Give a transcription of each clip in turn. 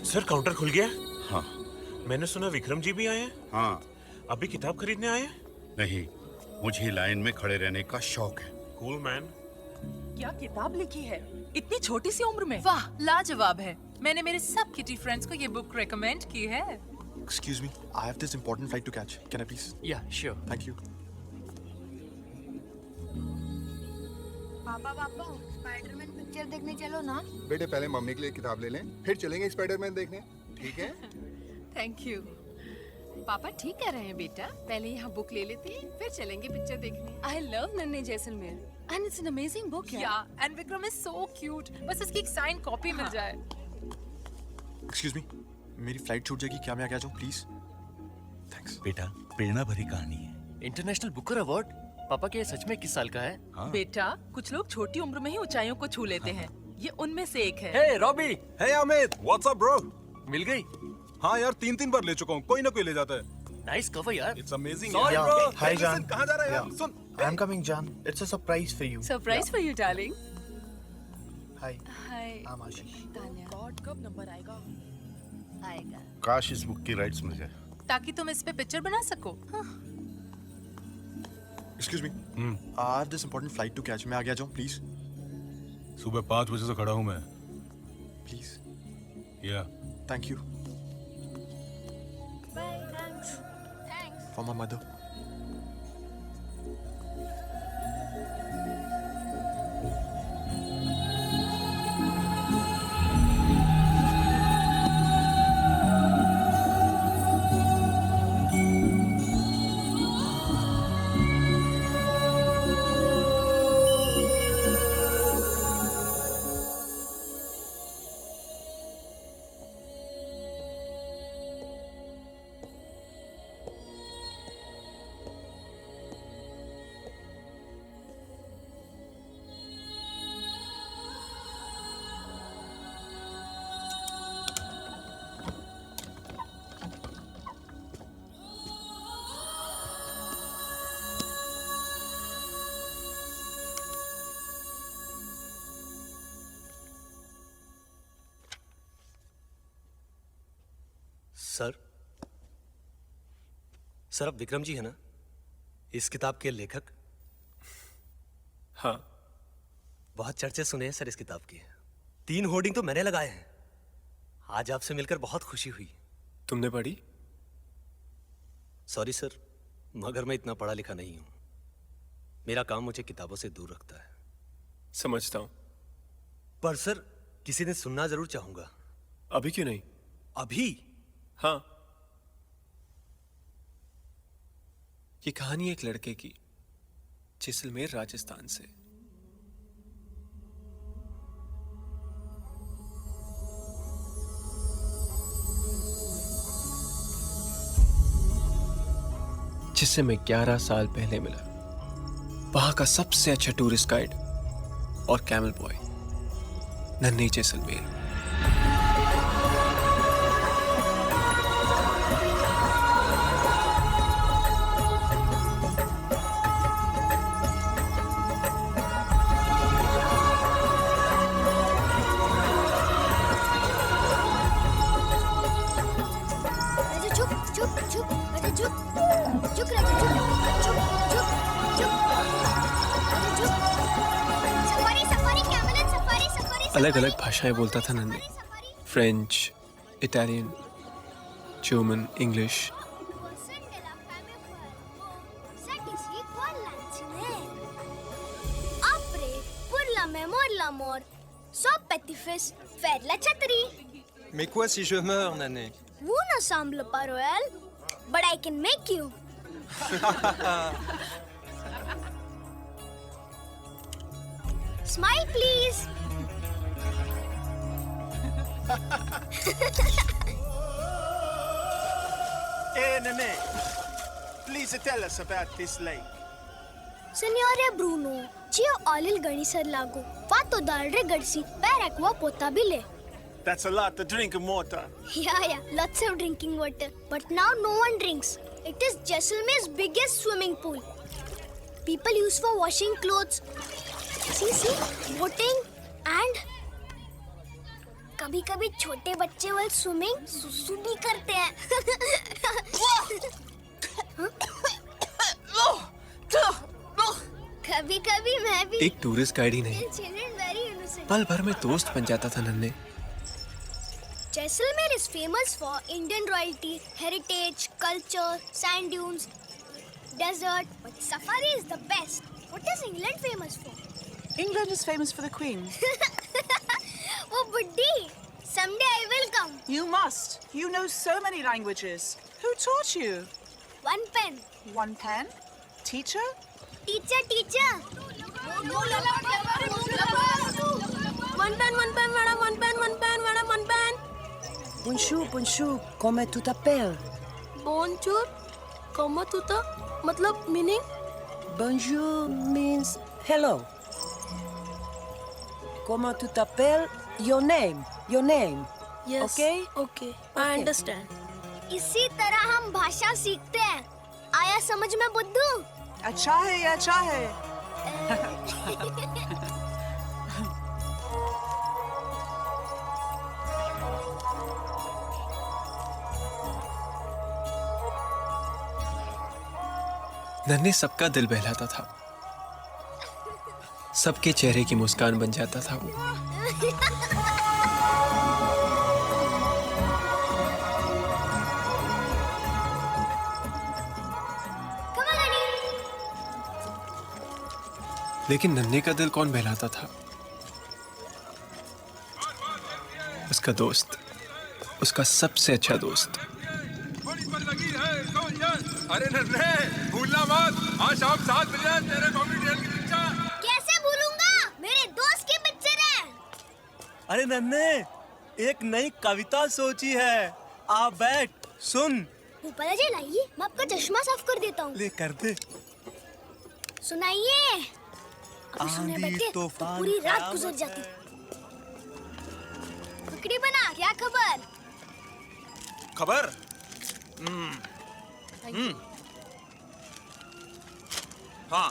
Sir counter खुल गया? हाँ। मैंने सुना विक्रम जी भी आए हैं। हाँ। अभी किताब खरीदने आए हैं? नहीं, मुझे लाइन में खड़े रहने का शौक है। Cool man. क्या किताब लिखी है इतनी छोटी सी उम्र में? वाह, लाजवाब है। मैंने मेरे सब किटी फ्रेंड्स को ये बुक रेकमेंड की है। Excuse me, I have this important flight to catch. Can I please? Yeah, sure. Thank you. पापा पापा स्पाइडरमैन पिक्चर देखने चलो ना। बेटे पहले मम्मी के लिए किताब ले लें, फिर चलेंगे स्पाइडरमैन देखने, ठीक है? Thank you. पापा ठीक कह रहे हैं बेटा, पहले यहाँ बुक ले लेते हैं, फिर चलेंगे पिक्चर देखने। I love नन्हे Jaisalmer and it's an amazing book. Yeah, and Vikram is so cute. बस इसकी एक साइन कॉपी मिल जाए। Excuse me, मेरी फ्लाइट छूट जाएगी, क्या मैं आगे आ जाऊँ प्लीज? थैंक्स। बेटा, प्रेरणा भरी कहानी है। International Booker award? पापा के सच में किस साल का है? हाँ। बेटा कुछ लोग छोटी उम्र में ही ऊंचाइयों को छू लेते हैं, ये उनमें से एक है। हे रॉबी, हे अमित, व्हाट्स अप ब्रो? मिल गई? हाँ यार, 3 बार ले चुका हूँ, कोई ना कोई ले जाता है। नाइस कवर यार। It's amazing. Sorry, bro. Hi John. कहाँ जा रहा है यार? सुन। I'm coming, John. It's a surprise for you. Surprise for you, darling. Hi, Hi. I'm Ashish. Tanya. God कब नंबर आएगा? आएगा। काश इस बुक की राइट्स मिल जाए। ताकि तुम इस पे पिक्चर बना सको। Excuse me. I have this important flight to catch. मैं आगे आ जाऊँ प्लीज? सुबह 5 बजे से खड़ा हूँ मैं। प्लीज। या। Thank you. Bye, thanks. Thanks. For my mother. Sir अब विक्रम जी है ना इस किताब के लेखक? हाँ। बहुत चर्चे सुने हैं सर इस किताब की। 3 होर्डिंग तो मैंने लगाए हैं। आज आपसे मिलकर बहुत खुशी हुई। तुमने पढ़ी? सॉरी सर, मगर मैं इतना पढ़ा लिखा नहीं हूं। मेरा काम मुझे किताबों से दूर रखता है। समझता हूं। पर सर किसी दिन सुनना जरूर चाहूंगा। अभी क्यों नहीं? अभी? हाँ। ये कहानी एक लड़के की, जैसलमेर राजस्थान से। जिससे मैं 11 साल पहले मिला। वहां का सबसे अच्छा टूरिस्ट गाइड और कैमल बॉय, नन्हे जैसलमेर। अलग अलग भाषाएं बोलता था नन्हे। French, Italian, German, English. Mais quoi si je meurs, Nané? Vous ne semble pas royal, but I can make you. Smile, please. Hey, Nané, please tell us about this lake. Signore Bruno, cio olil ganisar lago. Fato dalre gadsi, per aqua potabile. That's a lot to drink in water. Yeah, lots of drinking water. But now no one drinks. It is Jaisalmer's biggest swimming pool. People use for washing clothes. See, boating and कभी कभी छोटे बच्चे वाल swimming सुसु भी करते हैं। कभी कभी मैं भी। एक टूरिस्ट गाइड ही नहीं, Children very innocent. पल भर में दोस्त बन जाता था नन्हे। Jaisalmer is famous for Indian royalty, heritage, culture, sand dunes, desert. But safari is the best. What is England famous for? England is famous for the Queen. Oh, Buddy, someday I will come. You must. You know so many languages. Who taught you? One pen. One pen? Teacher? Teacher. One pen, madam. One pen, madam. One pen. Bonjour, comment tu t'appelles? Bonjour. Comment tu t'as? मतलब meaning? Bonjour means hello. Comment tu t'appelles? Your name. Yes. Okay? I understand. इसी तरह हम भाषा सीखते हैं। आया समझ में बुद्धू? अच्छा है। नन्हे सबका दिल बहलाता था, सबके चेहरे की मुस्कान बन जाता था वो। लेकिन नन्हे का दिल कौन बहलाता था? उसका दोस्त, उसका सबसे अच्छा दोस्त। अरे नन्हे, भूलना मत, आज शाम 7 बजे तेरे कॉमेडियन की पिक्चर। कैसे भूलूंगा? मेरे दोस्त की पिक्चर है। अरे नन्हे, एक नई कविता सोची है, आ बैठ सुन। भूपाला जी लाइए, मैं आपका चश्मा साफ कर देता हूँ। ले कर दे। सुनाइए। अभी सुने आंधी, बैठे तो तूफान, पूरी रात क्या गुजर बताएं? जाती। पकड़ी बना, क्या खबर? खबर? हाँ,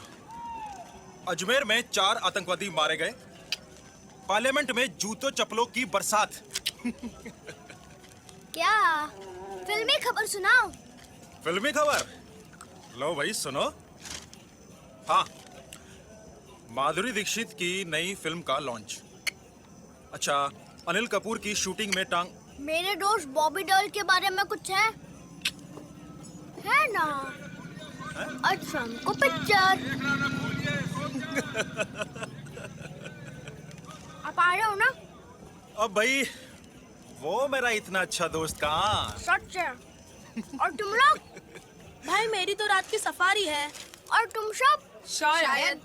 अजमेर में 4 आतंकवादी मारे गए। पार्लियामेंट में जूतों चप्पलों की बरसात। क्या फिल्मी खबर सुनाओ। फिल्मी खबर? लो भाई सुनो। हाँ, माधुरी दीक्षित की नई फिल्म का लॉन्च। अच्छा, अनिल कपूर की शूटिंग में टांग। मेरे दोस्त बॉबी डॉल के बारे में कुछ है ना? अच्छा, हमको पिक्चर। आप आ रहे हो ना? अब भाई वो मेरा इतना अच्छा दोस्त कहाँ? सच है। और तुम लोग? भाई मेरी तो रात की सफारी है। और तुम सब? शायद।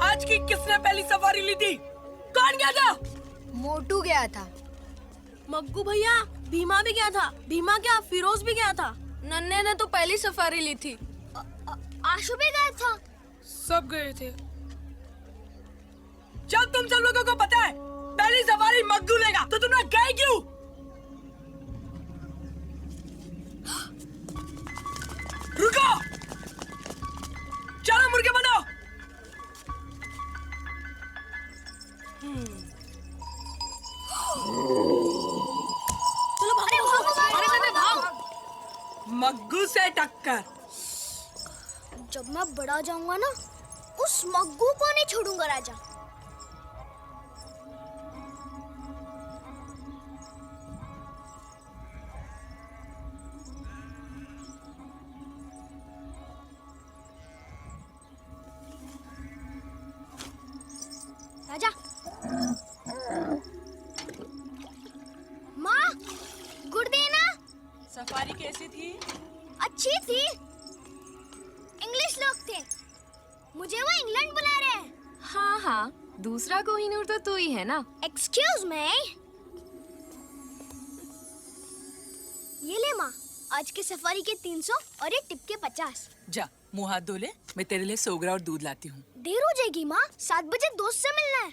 आज की किसने पहली सवारी ली थी? कौन गया था? मोटू गया था। मग्गू भैया, भीमा भी गया था। भीमा क्या, फिरोज भी गया था। नन्हे ने तो पहली सफारी ली थी। आशु भी गया था। सब गए थे। जब तुम सब लोगों को पता है पहली सवारी मग्गू लेगा, तो तुम लोग गए क्यों? रुको! चलो मुर्गे बनाओ। चलो भागो। मग्गू से टक्कर। जब मैं बड़ा जाऊंगा ना, उस मग्गू को नहीं छोड़ूंगा राजा। राजा। माँ, गुड़ देना। सफारी कैसी थी? अच्छी थी। इंग्लिश लोग थे। मुझे वो इंग्लैंड बुला रहे हैं। हाँ, दूसरा कोहिनूर तो तू ही है ना? Excuse me. ये ले माँ, आज के सफारी के 300 और एक टिप के 50। जा, मुंह हाथ धो ले, मैं तेरे लिए सोगरा और दूध लाती हूँ। देर हो जाएगी माँ, 7 बजे दोस्त से मिलना है।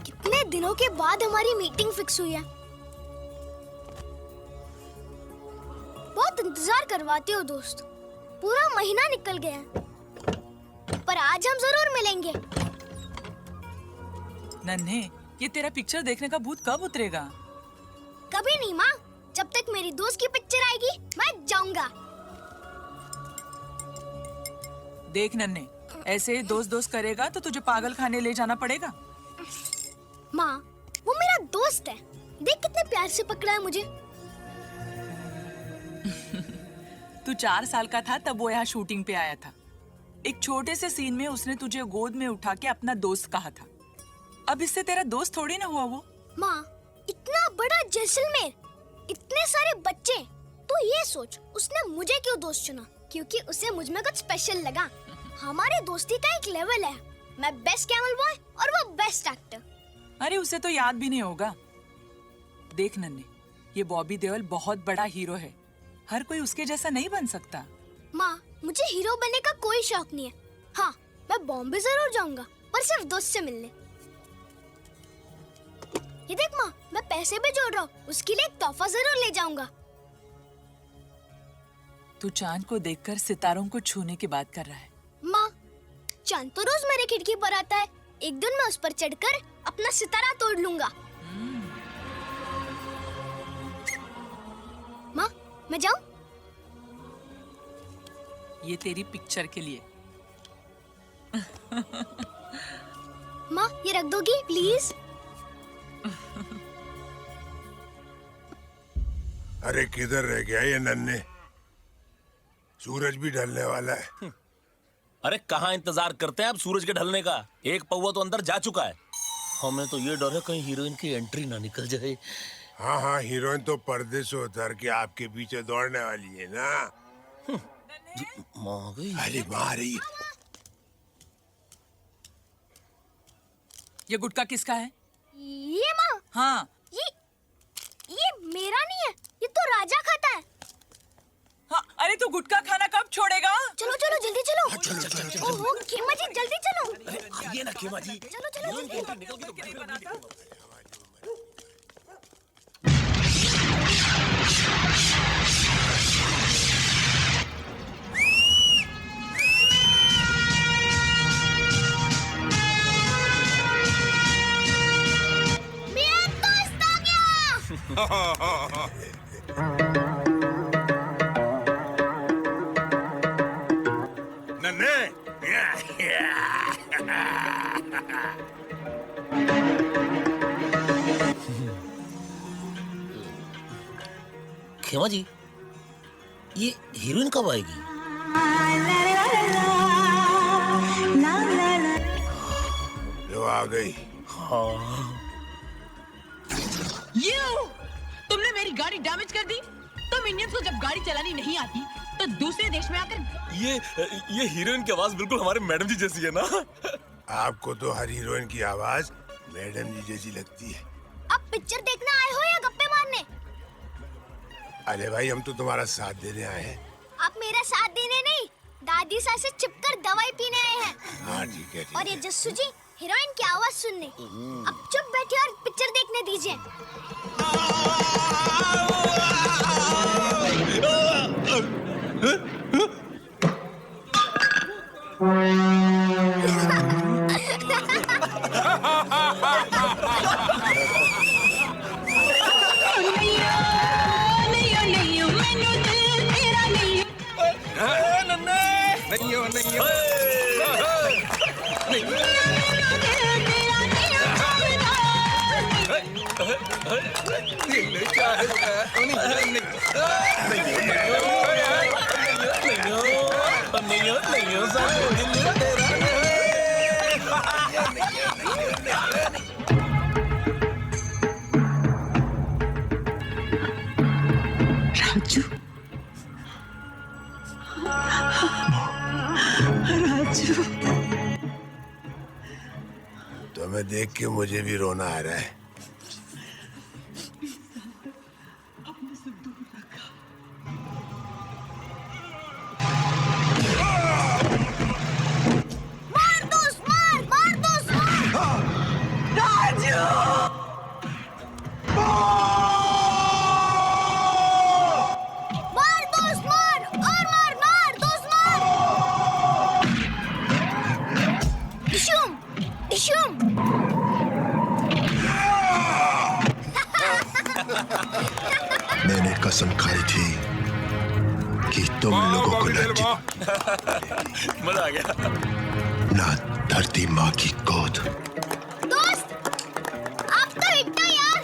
कितने कितने दिनों के बाद हमारी मीटिंग फिक्स हुई है। बहुत इंतजार करवाते हो दोस्त, पूरा महीना निकल गया है, पर आज हम जरूर मिलेंगे। नन्हे, ये तेरा पिक्चर देखने का भूत कब उतरेगा? कभी नहीं माँ, जब तक मेरी दोस्त की पिक्चर आएगी मैं जाऊंगा। देख नन्हे, ऐसे दोस्त दोस्त करेगा तो तुझे पागल खाने ले जाना पड़ेगा। माँ, वो मेरा दोस्त है, देख कितने प्यार से पकड़ा है मुझे। तू 4 साल का था तब वो यहाँ शूटिंग पे आया था। एक छोटे से सीन में उसने तुझे गोद में उठा के अपना दोस्त कहा था। अब इससे तेरा दोस्त थोड़ी ना हुआ वो। माँ, इतना बड़ा जैसलमेर, इतने सारे बच्चे, तो ये सोच उसने मुझे क्यों दोस्त चुना? क्योंकि उसे मुझ में कुछ स्पेशल लगा। हमारे दोस्ती का एक लेवल है, मैं बेस्ट कैमल बॉय और वो बेस्ट एक्टर। अरे उसे तो याद भी नहीं होगा। देख नन्हे, ये बॉबी देओल बहुत बड़ा हीरो है, हर कोई उसके जैसा नहीं बन सकता। माँ, मुझे हीरो बनने का कोई शौक नहीं है। हाँ, मैं बॉम्बे जरूर जाऊंगा, पर सिर्फ दोस्त से मिलने। ये देख माँ, मैं पैसे भी जोड़ रहा हूँ, उसके लिए एक तोहफा जरूर ले जाऊंगा। तू चांद को देखकर सितारों को छूने की बात कर रहा है। माँ, चांद तो रोज मेरे खिड़की पर आता है, एक दिन मैं उस पर चढ़कर अपना सितारा तोड़ लूंगा। माँ, मैं जाऊं? ये तेरी पिक्चर के लिए। माँ, ये रख दोगी प्लीज? अरे किधर रह गया ये नन्हे? सूरज भी ढलने वाला है। अरे कहाँ इंतजार करते हैं आप सूरज के ढलने का? एक पौवा तो अंदर जा चुका है। हमें तो ये डर है कहीं हीरोइन की एंट्री ना निकल जाए। हाँ हाँ, हीरोइन तो पर्दे से उतर के आपके पीछे दौड़ने वाली है ना। माँ गई। अरे माँ रही। ये गुटखा किसका है? ये माँ? हाँ। ये मेरा नहीं है, ये तो राजा खाता है। हाँ, अरे तू गुटखा खाना कब छोड़ेगा? चलो चलो जल्दी चलो। चलो चलो चलो। ओहो, खेमा जी जल्दी चलो। अरे ये ना खेमा जी। चलो चलो जल्दी। मेरा दोस्त आ गया। नन्हे। खेमा जी, ये हीरोइन कब आएगी? लो आ गई। हाँ। तुमने मेरी गाड़ी डैमेज कर दी। तुम इंडियंस को जब गाड़ी चलानी नहीं आती तो दूसरे देश में आकर ये हीरोइन की आवाज बिल्कुल हमारे मैडम जी जैसी है ना? आपको तो हर हीरोइन की आवाज मैडम जी जैसी लगती है। अब पिक्चर देखने आए हो या गप्पे मारने? अरे भाई, हम तो तुम्हारा साथ देने आए हैं। आप मेरा साथ देने नहीं, दादी सास से चिपकर दवाई पीने आए हैं। हाँ ठीक है। और ये जस्सू जी हीरोइन की आवाज सुनने। अब चुप बैठिए और पिक्चर देखने दीजिए। राजू, राजू, तुम्हें देख के मुझे भी रोना आ रहा है। मार दोस्त, मार दोस्त, मार। राजू। मैंने कसम खाई थी कि तुम लोगों को मजा आ गया। ना धरती माँ की गोद। दोस्त आप तो इतना यार।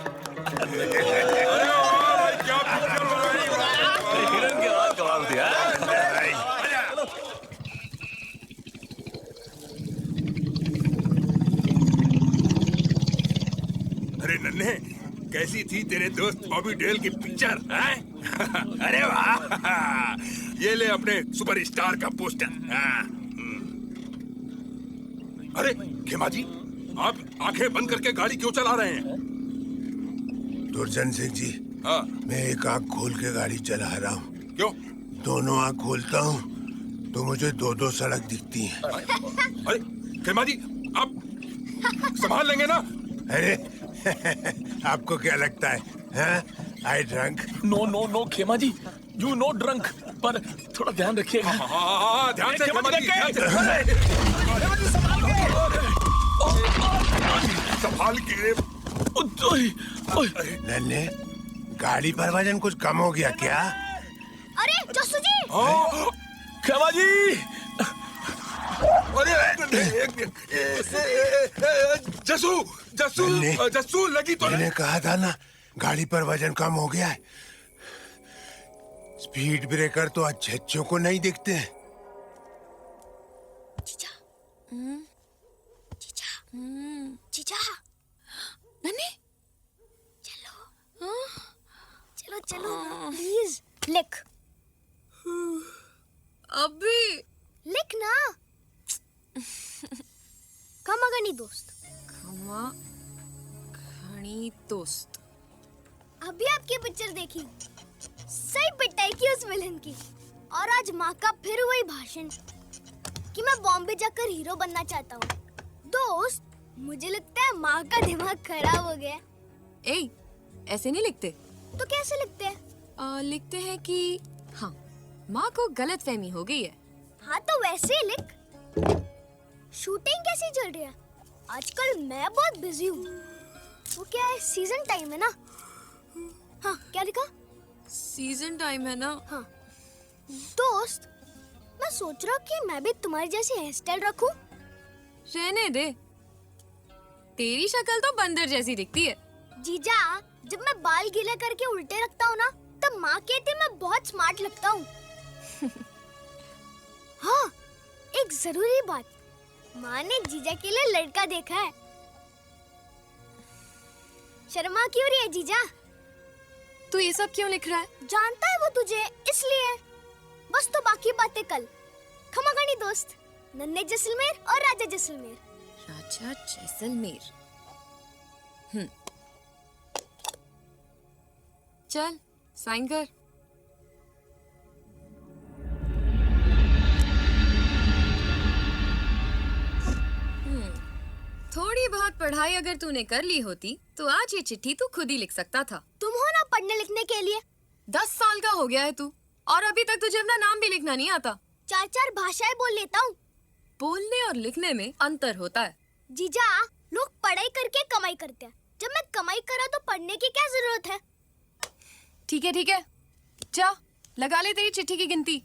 हिरन की आवाज कमाल थी यार। अरे नन्हे, कैसी थी तेरे दोस्त बॉबी डेल की पिक्चर? अरे वाह, ये ले अपने सुपरस्टार का पोस्टर। अरे खेमा जी, आप आंखें बंद करके गाड़ी क्यों चला रहे हैं? दुर्जन सिंह जी, हाँ, मैं एक आंख खोल के गाड़ी चला रहा हूँ। क्यों? दोनों आंख खोलता हूँ तो मुझे दो दो सड़क दिखती हैं। अरे खेमा जी, आप संभाल लेंगे ना? अरे आपको क्या लगता है? आई ड्रंक? नो नो नो खेमा जी, यू नो ड्रंक, पर थोड़ा ध्यान रखिएगा। ध्यान से खेमा जी, संभाल के। नन्हे, गाड़ी पर वजन कुछ कम हो गया क्या? अरे जस्सू जी। खेमा जी। जस्सू जस्सू जस्सू, लगी तो मैंने कहा था ना, गाड़ी पर वजन कम हो गया है। स्पीड ब्रेकर तो अच्छे को नहीं दिखते हैं। जीजा, जीजा, जीजा, नन्हे, चलो, चलो चलो, प्लीज लिख। अभी लिख ना। खमागनी दोस्त। खमागनी दोस्त। अभी आपकी पिक्चर देखी, सही पिटाई की उस विलन की। और आज माँ का फिर वही भाषण कि मैं बॉम्बे जाकर हीरो बनना चाहता हूँ। दोस्त, मुझे लगता है माँ का दिमाग खराब हो गया। ए, ऐसे नहीं लिखते। तो कैसे लिखते हैं? लिखते हैं कि हाँ, माँ को गलतफहमी हो गई है। हाँ तो वैसे ही लिख। शूटिंग कैसी चल रही है? आजकल मैं बहुत बिजी हूँ। वो क्या है, सीजन टाइम है ना? हाँ, क्या लिखा? सीजन टाइम है ना? हाँ। दोस्त, मैं सोच रहा हूँ कि मैं भी तुम्हारी जैसी हेयर स्टाइल रखूं। रहने दे, तेरी शक्ल तो बंदर जैसी दिखती है। जीजा, जब मैं बाल गीले करके उल्टे रखता हूँ ना, तब माँ कहती है मैं बहुत स्मार्ट लगता हूँ। हाँ, एक जरूरी बात, माँ ने जीजा के लिए लड़का देखा है। शर्मा क्यों रही है जीजा? तू ये सब क्यों लिख रहा है? जानता है वो तुझे, इसलिए। बस तो बाकी बातें कल। खमागनी दोस्त, नन्हे जैसलमेर और राजा जैसलमेर। राजा जैसलमेर। चल साइन कर। थोड़ी बहुत पढ़ाई अगर तूने कर ली होती तो आज ये चिट्ठी तू खुद ही लिख सकता था। तुम हो ना पढ़ने लिखने के लिए। 10 साल का हो गया है तू और अभी तक तुझे अपना नाम भी लिखना नहीं आता। 4 भाषाएं बोल लेता हूँ। बोलने और लिखने में अंतर होता है। जीजा, लोग पढ़ाई करके कमाई करते हैं। जब मैं कमाई करा तो पढ़ने की क्या जरूरत है? ठीक है, जा लगा ले तेरी चिट्ठी की गिनती।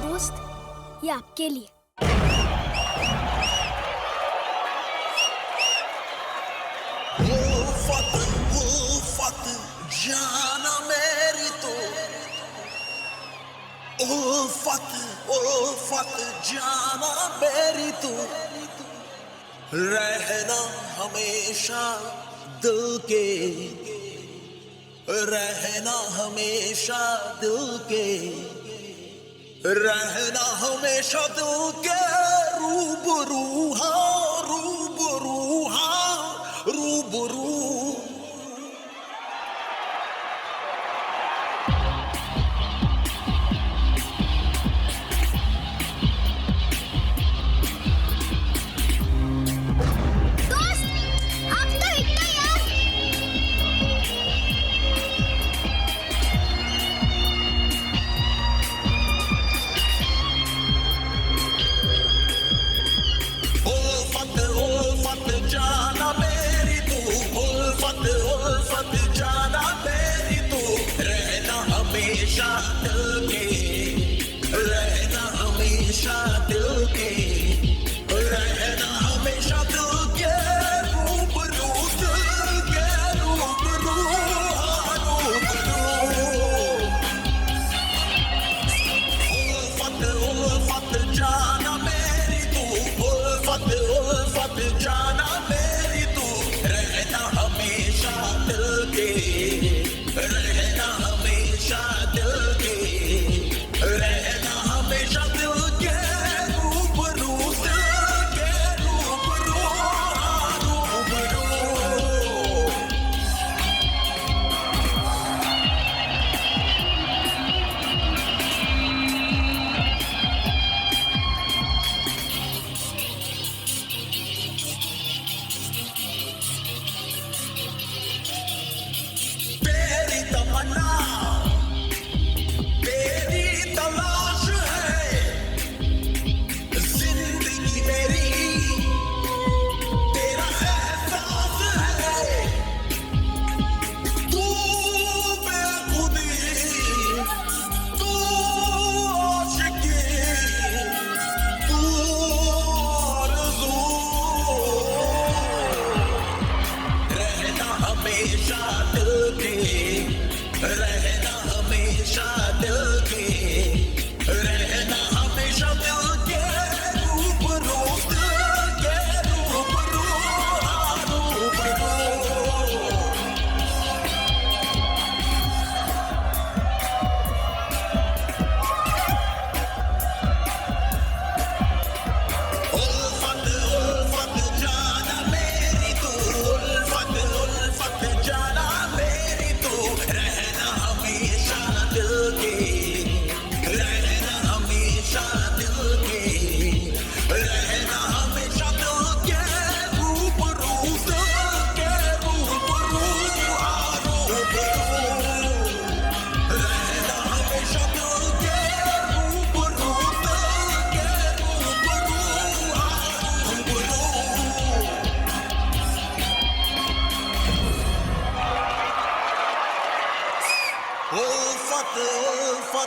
दोस्त, ये आपके लिए। जाना मेरी तो उल्फत जाना मेरी तो रहना हमेशा दिल के, रहना हमेशा दिल के, रहना हमेशा दिल के रूबरू, हाँ रूबरू, हाँ रूबरू।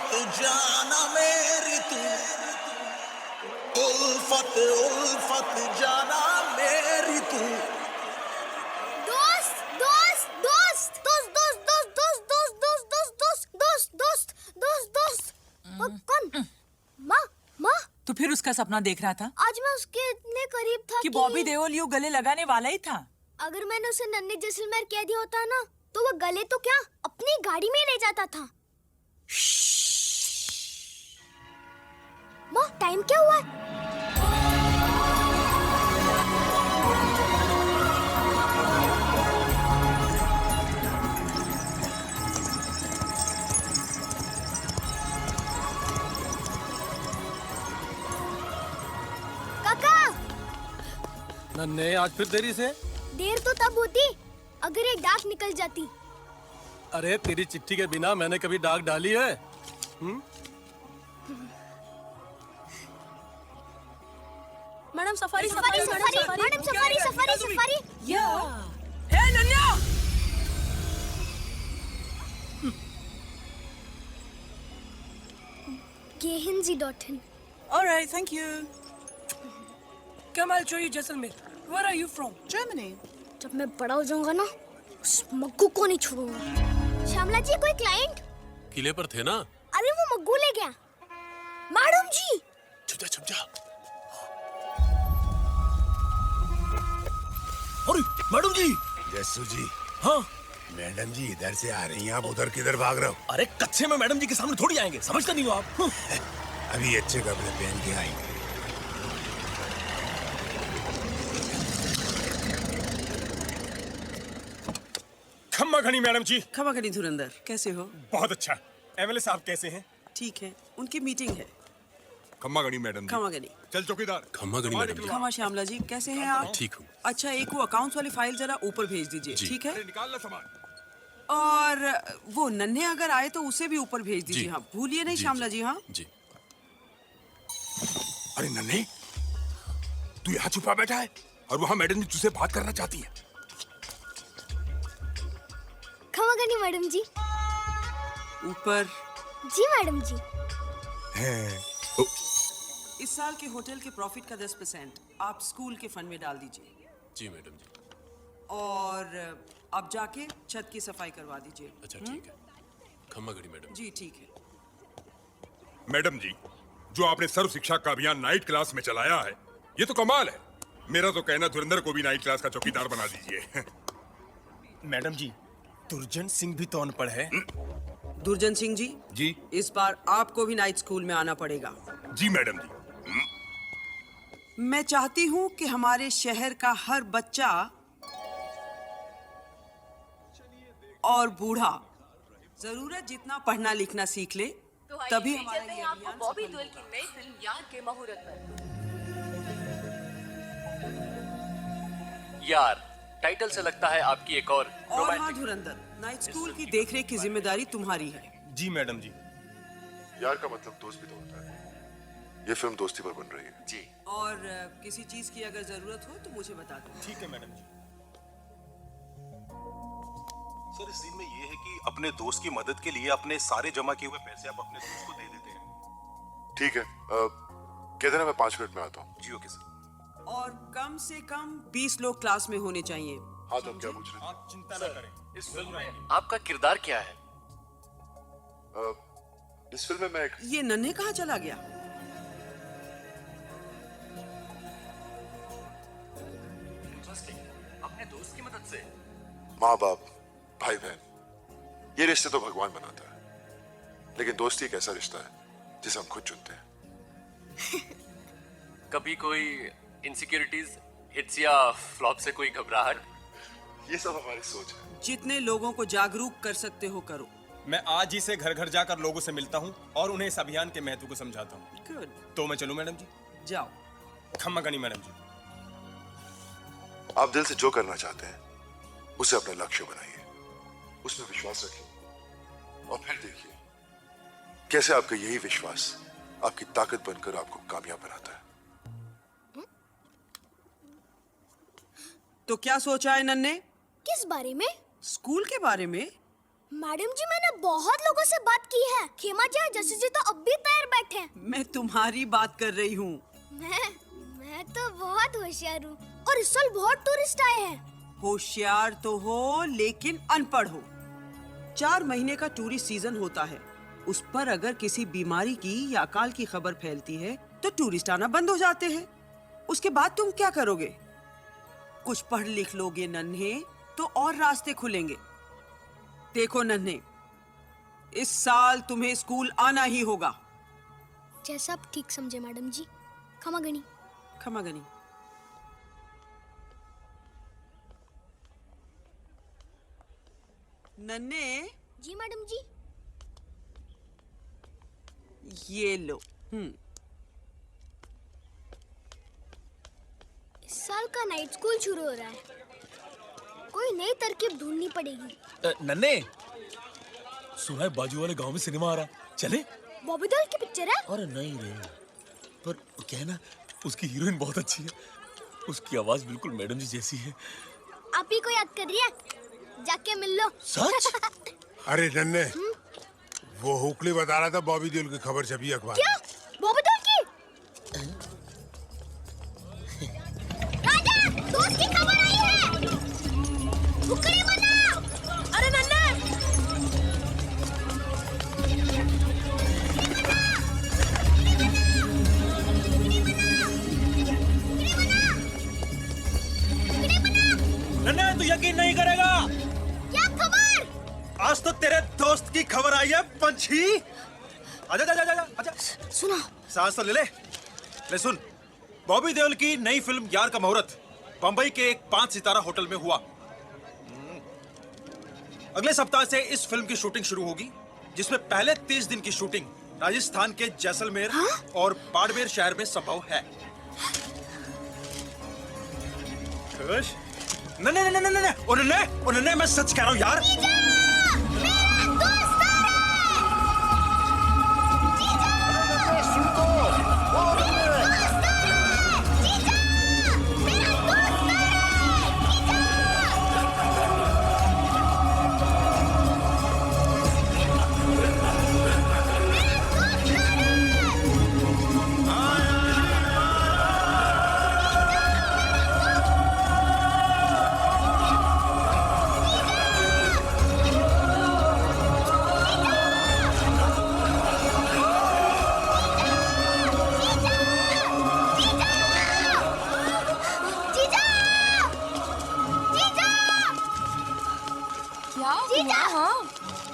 उल्फत जाना मेरी तू, उल्फत उल्फत जाना मेरी तू। दोस्त दोस्त दोस्त दोस्त दोस्त दोस्त दोस्त दोस्त दोस्त दोस्त दोस्त दोस्त दोस्त दोस्त कौन? माँ माँ। तो फिर उसका सपना देख रहा था आज मैं उसके इतने करीब था कि बॉबी देओल यूं गले लगाने वाला ही था। अगर मैंने उसे नन्हे जैसलमेर कह दिया होता ना, तो वो गले तो क्या अपनी गाड़ी में ले जाता था। माँ टाइम क्या हुआ है? नन्हे आज फिर देरी से? देर तो तब होती अगर एक डाक निकल जाती। अरे तेरी चिट्ठी के बिना मैंने कभी डाक डाली है? Madam safari safari safari madam safari safari safari. या ए नन्या, gehinzi.in। Alright, thank you. Come, I'll show you Jaisalmer. Where are you from? Germany. जब मैं बड़ा हो जाऊंगा ना, उस मग्गू को नहीं छोड़ूंगा। श्यामला जी कोई क्लाइंट? किले पर थे ना? अरे वो मग्गू ले गया। मैडम जी। छुप जा। अरे मैडम जी। जस्सू जी। हाँ मैडम जी इधर से आ रही हैं, आप उधर किधर भाग रहे हो? अरे कच्चे में मैडम जी के सामने थोड़ी आएंगे, समझते नहीं हो आप? अभी अच्छे कपड़े पहन के आएंगे। खम्मा घनी मैडम जी। खम्मा घनी धुरंधर, कैसे हो? बहुत अच्छा। एमएलए साहब कैसे हैं? ठीक है, उनकी मीटिंग है। खम्मा घनी मैडम जी। खम्मा घनी। चल चौकीदार। खम्मा घनी मैडम जी। खम्मा श्यामला जी, कैसे हैं आप? ठीक हूँ। अच्छा, एक वो अकाउंट्स वाली फाइल जरा ऊपर भेज दीजिए, ठीक है? निकाल ला सामान। और वो नन्हे अगर आए तो उसे भी ऊपर भेज दीजिए। हाँ भूलिए नहीं श्यामला जी। हाँ जी। अरे नन्हे, तू यहाँ छुपा बैठा है और वहाँ मैडम जी तुझसे बात करना चाहती है। खमा गनी मैडम जी। ऊपर। जी मैडम जी। इस साल के होटल के प्रॉफिट का 10% आप स्कूल के फंड में डाल दीजिए। जी मैडम जी। और आप जाके छत की सफाई करवा दीजिए। अच्छा ठीक है। खम्मा घड़ी मैडम जी। ठीक है मैडम जी, जो आपने सर्व शिक्षा का अभियान नाइट क्लास में चलाया है, ये तो कमाल है। मेरा तो कहना धुरंधर को भी नाइट क्लास का चौकीदार बना दीजिए। मैडम जी, दुर्जन सिंह भी तो अनपढ़ है। दुर्जन सिंह जी। जी। इस बार आपको भी नाइट स्कूल में आना पड़ेगा। जी मैडम जी। मैं चाहती हूँ कि हमारे शहर का हर बच्चा और बूढ़ा जरूरत जितना पढ़ना लिखना सीख ले, तभी हमारा ये अभियान बॉबी देओल की नई फिल्म यार के मुहूर्त पर। यार टाइटल से लगता है आपकी एक और हाँ धुरंधर, नाइट स्कूल की देखरेख की जिम्मेदारी तुम्हारी है। जी मैडम जी। यार का मतलब दोस्त भी तो होता है। ये फिल्म दोस्ती पर बन रही है। जी। और किसी चीज की अगर जरूरत हो तो मुझे बता दो। ठीक है मैडम जी। सर, इस सीन में ये है कि अपने दोस्त की मदद के लिए अपने सारे जमा किए हुए पैसे आप अपने दोस्त को दे देते हैं। ठीक है, कह देना मैं 5 मिनट में आता हूँ। जी ओके सर। और कम से कम 20 लोग क्लास में होने चाहिए। हाँ तो क्या पूछ रहे हैं? आप चिंता न करें, इस फिल्म में आपका किरदार क्या है? इस फिल्म में मैं एक... ये नन्हे कहाँ चला गया? अपने दोस्त की मदद से। माँ बाप, भाई बहन, ये रिश्ते तो भगवान बनाता है, लेकिन दोस्ती एक ऐसा रिश्ता है जिसे हम खुद चुनते हैं। कभी कोई इनसिक्योरिटीज, हिट्स या फ्लॉप से कोई घबराहट? ये सब हमारी सोच है। जितने लोगों को जागरूक कर सकते हो करो। मैं आज ही से घर घर जाकर लोगों से मिलता हूँ और उन्हें इस अभियान के महत्व को समझाता हूँ। गुड। तो मैं चलूँ मैडम जी? जाओ। खम्मा गनी मैडम जी। आप दिल से जो करना चाहते हैं उसे अपना लक्ष्य बनाइए, उसमें विश्वास रखिए और फिर देखिए कैसे आपका यही विश्वास आपकी ताकत बनकर आपको कामयाब बनाता है। तो क्या सोचा है नन्हे? किस बारे में? स्कूल के बारे में। मैडम जी मैंने बहुत लोगों से बात की है। खेमा जी और जसी जी तो अब भी तैयार बैठे हैं। मैं तुम्हारी बात कर रही हूँ। मैं तो बहुत होशियार हूँ और इस साल बहुत टूरिस्ट आए हैं। होशियार तो हो लेकिन अनपढ़ हो। 4 महीने का टूरिस्ट सीजन होता है, उस पर अगर किसी बीमारी की या अकाल की खबर फैलती है तो टूरिस्ट आना बंद हो जाते हैं। उसके बाद तुम क्या करोगे? कुछ पढ़ लिख लोगे नन्हे तो और रास्ते खुलेंगे। देखो नन्हे, इस साल तुम्हें स्कूल आना ही होगा। जैसा आप ठीक समझे मैडम जी। खमागनी। खमागनी। नन्हे। जी मैडम जी। ये लो। इस साल का नाइट स्कूल शुरू हो रहा है, कोई नई तरकीब ढूंढनी पड़ेगी। नन्हे, सुना है बाजू वाले गांव में सिनेमा आ रहा, चले? बॉबी देओल की पिक्चर है? अरे नहीं रे, पर क्या है ना, उसकी हीरोइन बहुत अच्छी है, उसकी आवाज बिल्कुल मैडम जी जैसी है। आप ही को याद कर रही है, जाके मिल लो। सच? अरे नन्हे, वो हुकली बता रहा था बॉबी देओल की खबर छपी अखबार। क्या? बॉबी देओल की? राजा, दोस्त की खबर आई है। हुकली मना। अरे नन्हे। नन्हे, तू यकीन नहीं करेगा। क्या खबर? आज तो तेरे दोस्त की खबर आई है पंछी। आजा आजा आजा आजा। सुना। सांस तो ले सुन। बॉबी देओल की नई फिल्म यार का मुहूर्त बंबई के एक 5 सितारा होटल में हुआ। अगले सप्ताह से इस फिल्म की शूटिंग शुरू होगी, जिसमें पहले 30 दिन की शूटिंग राजस्थान के जैसलमेर और बाड़मेर शहर में संभव है। खुश? नहीं, मैं सच कह रहा हूँ यार।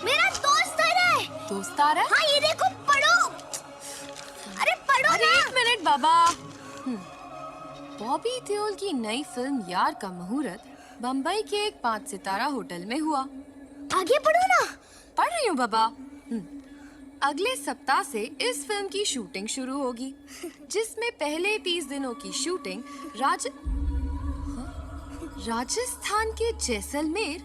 मेरा दोस्त आ रहा है। दोस्त आ रहा है? हाँ, ये देखो, पढ़ो। अरे पढ़ो अरे ना। 1 मिनट बाबा। बॉबी देओल की नई फिल्म यार का मुहूर्त बम्बई के एक 5 सितारा होटल में हुआ। आगे पढ़ो ना। पढ़ रही हूँ बाबा। अगले सप्ताह से इस फिल्म की शूटिंग शुरू होगी, जिसमें पहले 30 दिनों की शूटिंग राजस्थान के जैसलमेर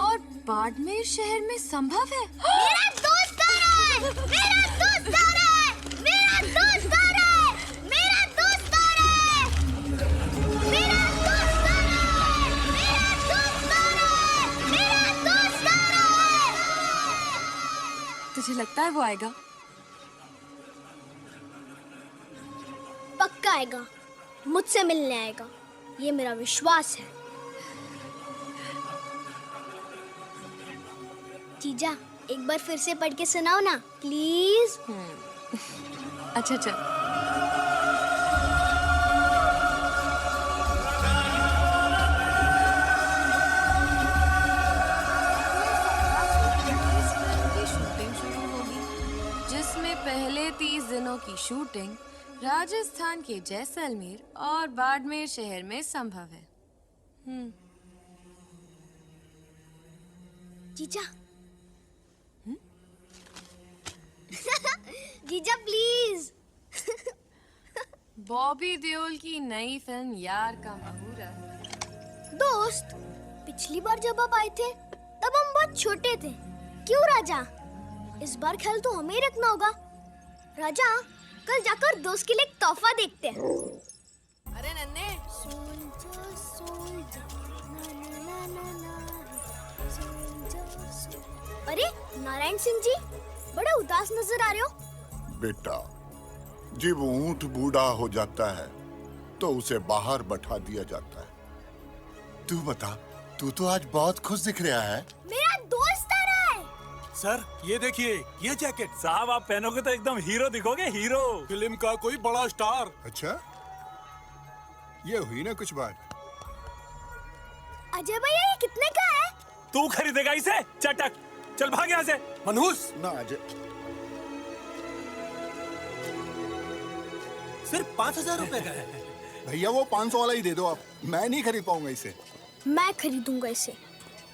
और बाड़मेर शहर में संभव है। मेरा दोस्त आ रहा है। मेरा दोस्त आ रहा है। मेरा दोस्त आ रहा है। मेरा दोस्त आ रहा है। मेरा दोस्त आ रहा है। मेरा दोस्त आ रहा है। मेरा दोस्त आ रहा है। तुझे लगता है वो आएगा? पक्का आएगा, मुझसे मिलने आएगा, ये मेरा विश्वास है। जीजा, एक बार फिर से पढ़ के सुनाओ ना, प्लीज। अच्छा चल। शूटिंग शुरू होगी, जिसमें पहले 30 दिनों की शूटिंग राजस्थान के जैसलमेर और बाड़मेर शहर में संभव है। जीजा। जीजा प्लीज। बॉबी देओल की नई फिल्म यार का मुहूर्त। दोस्त, पिछली बार जब आप आए थे तब हम बहुत छोटे थे। क्यों राजा? इस बार ख्याल तो हमें ही रखना होगा। राजा, कल जाकर दोस्त के लिए एक तोहफा देखते हैं। अरे नन्हे, अरे नारायण सिंह जी, बड़े उदास नजर आ रहे हो। बेटा, जब ऊंट बूढ़ा हो जाता है तो उसे बाहर बैठा दिया जाता है। तू बता, तू तो आज बहुत खुश दिख रहा है। मेरा दोस्त आ रहा है। सर ये देखिए, ये जैकेट साहब आप पहनोगे तो एकदम हीरो दिखोगे, हीरो। फिल्म का कोई बड़ा स्टार। अच्छा, ये हुई ना कुछ बात। अजय भैया ये कितने का है? तू खरीदेगा इसे? चटक, चल भाग यहाँ से। मनहूस ना अजय। सिर्फ 5,000 रुपए का है। भैया वो 500 वाला ही दे दो आप, मैं नहीं खरीद पाऊंगा इसे। मैं खरीदूंगा इसे,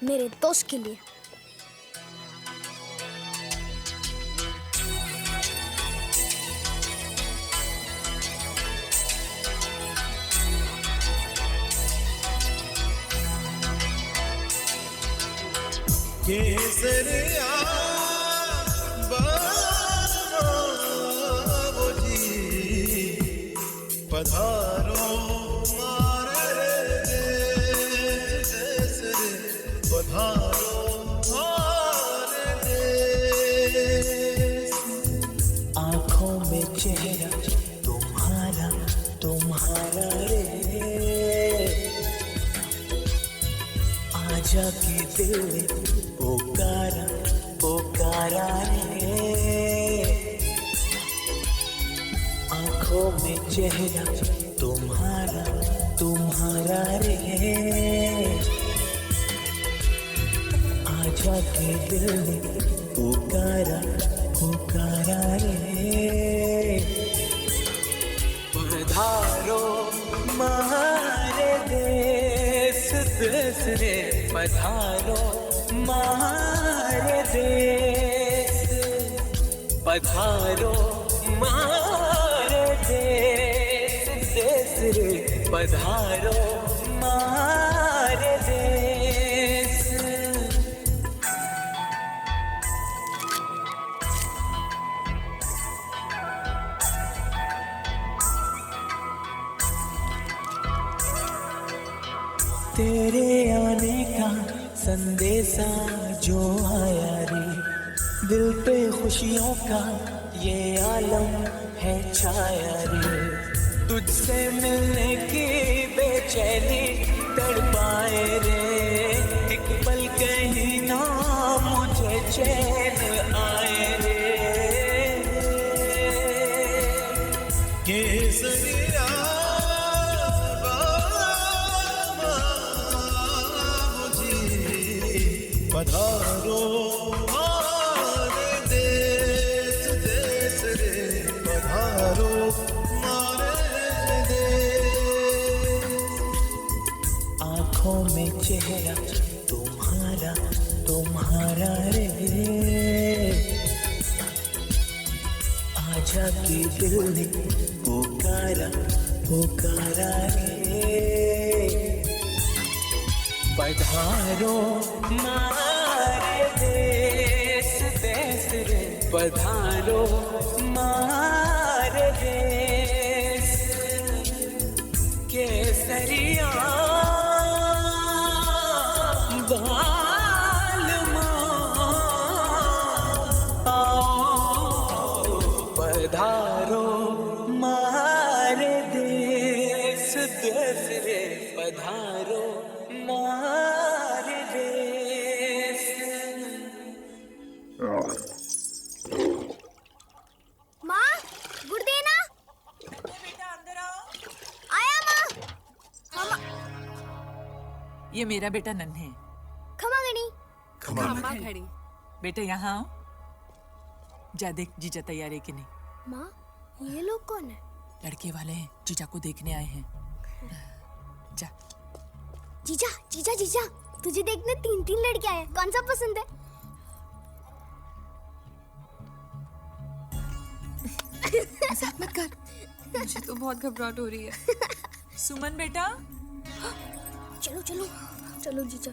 मेरे दोस्त के लिए। केसरिया बाबू जी पधारो मारे देश रे, पधारो मारे देश। आँखों में चेहरा तुम्हारा तुम्हारा रे, आजा के दिल में पुकारा पुकारा रे। आँखों में चेहरा तुम्हारा तुम्हारा रे, आजा के दिल में पुकारा पुकारा रे। पधारो मारे देश देश रे, पधारो मारे देश, पधारो मारे देश देश रे, पधारो मारे देश। तेरे आने का संदेशा जो आया रे, दिल पे खुशियों का ये आलम है छाया रे। तुझसे मिलने की बेचैनी तड़पाए रे, एक पल कहीं ना मुझे चैन आए रे। केसरिया पधारो मारे देश देश रे, पधारो मारे देश। आँखों में चेहरा तुम्हारा तुम्हारा रे, आजा के दिल ने पुकारा पुकारा रे। पधारो मारे देश देश रे, पधारो मारे देश। केसरिया बालमा आओ, पधारो मारे देश देश रे, पधारो मारे देश। माँ, गुड़ देना। बेटा अंदर आओ। आया माँ। ये मेरा बेटा नन्हे। खमा गणी। खमा खड़ी। बेटा यहाँ आओ। जा देख जीजा तैयार है कि नहीं। माँ, ये लोग कौन है? लड़के वाले हैं, जीजा को देखने आए हैं। जा। जीजा जीजा जीजा, तुझे देखने 3-3 लड़के आए, कौन सा पसंद है? मजाक मत कर, मुझे तो बहुत घबराहट हो रही है। सुमन बेटा, चलो चलो चलो जीजा,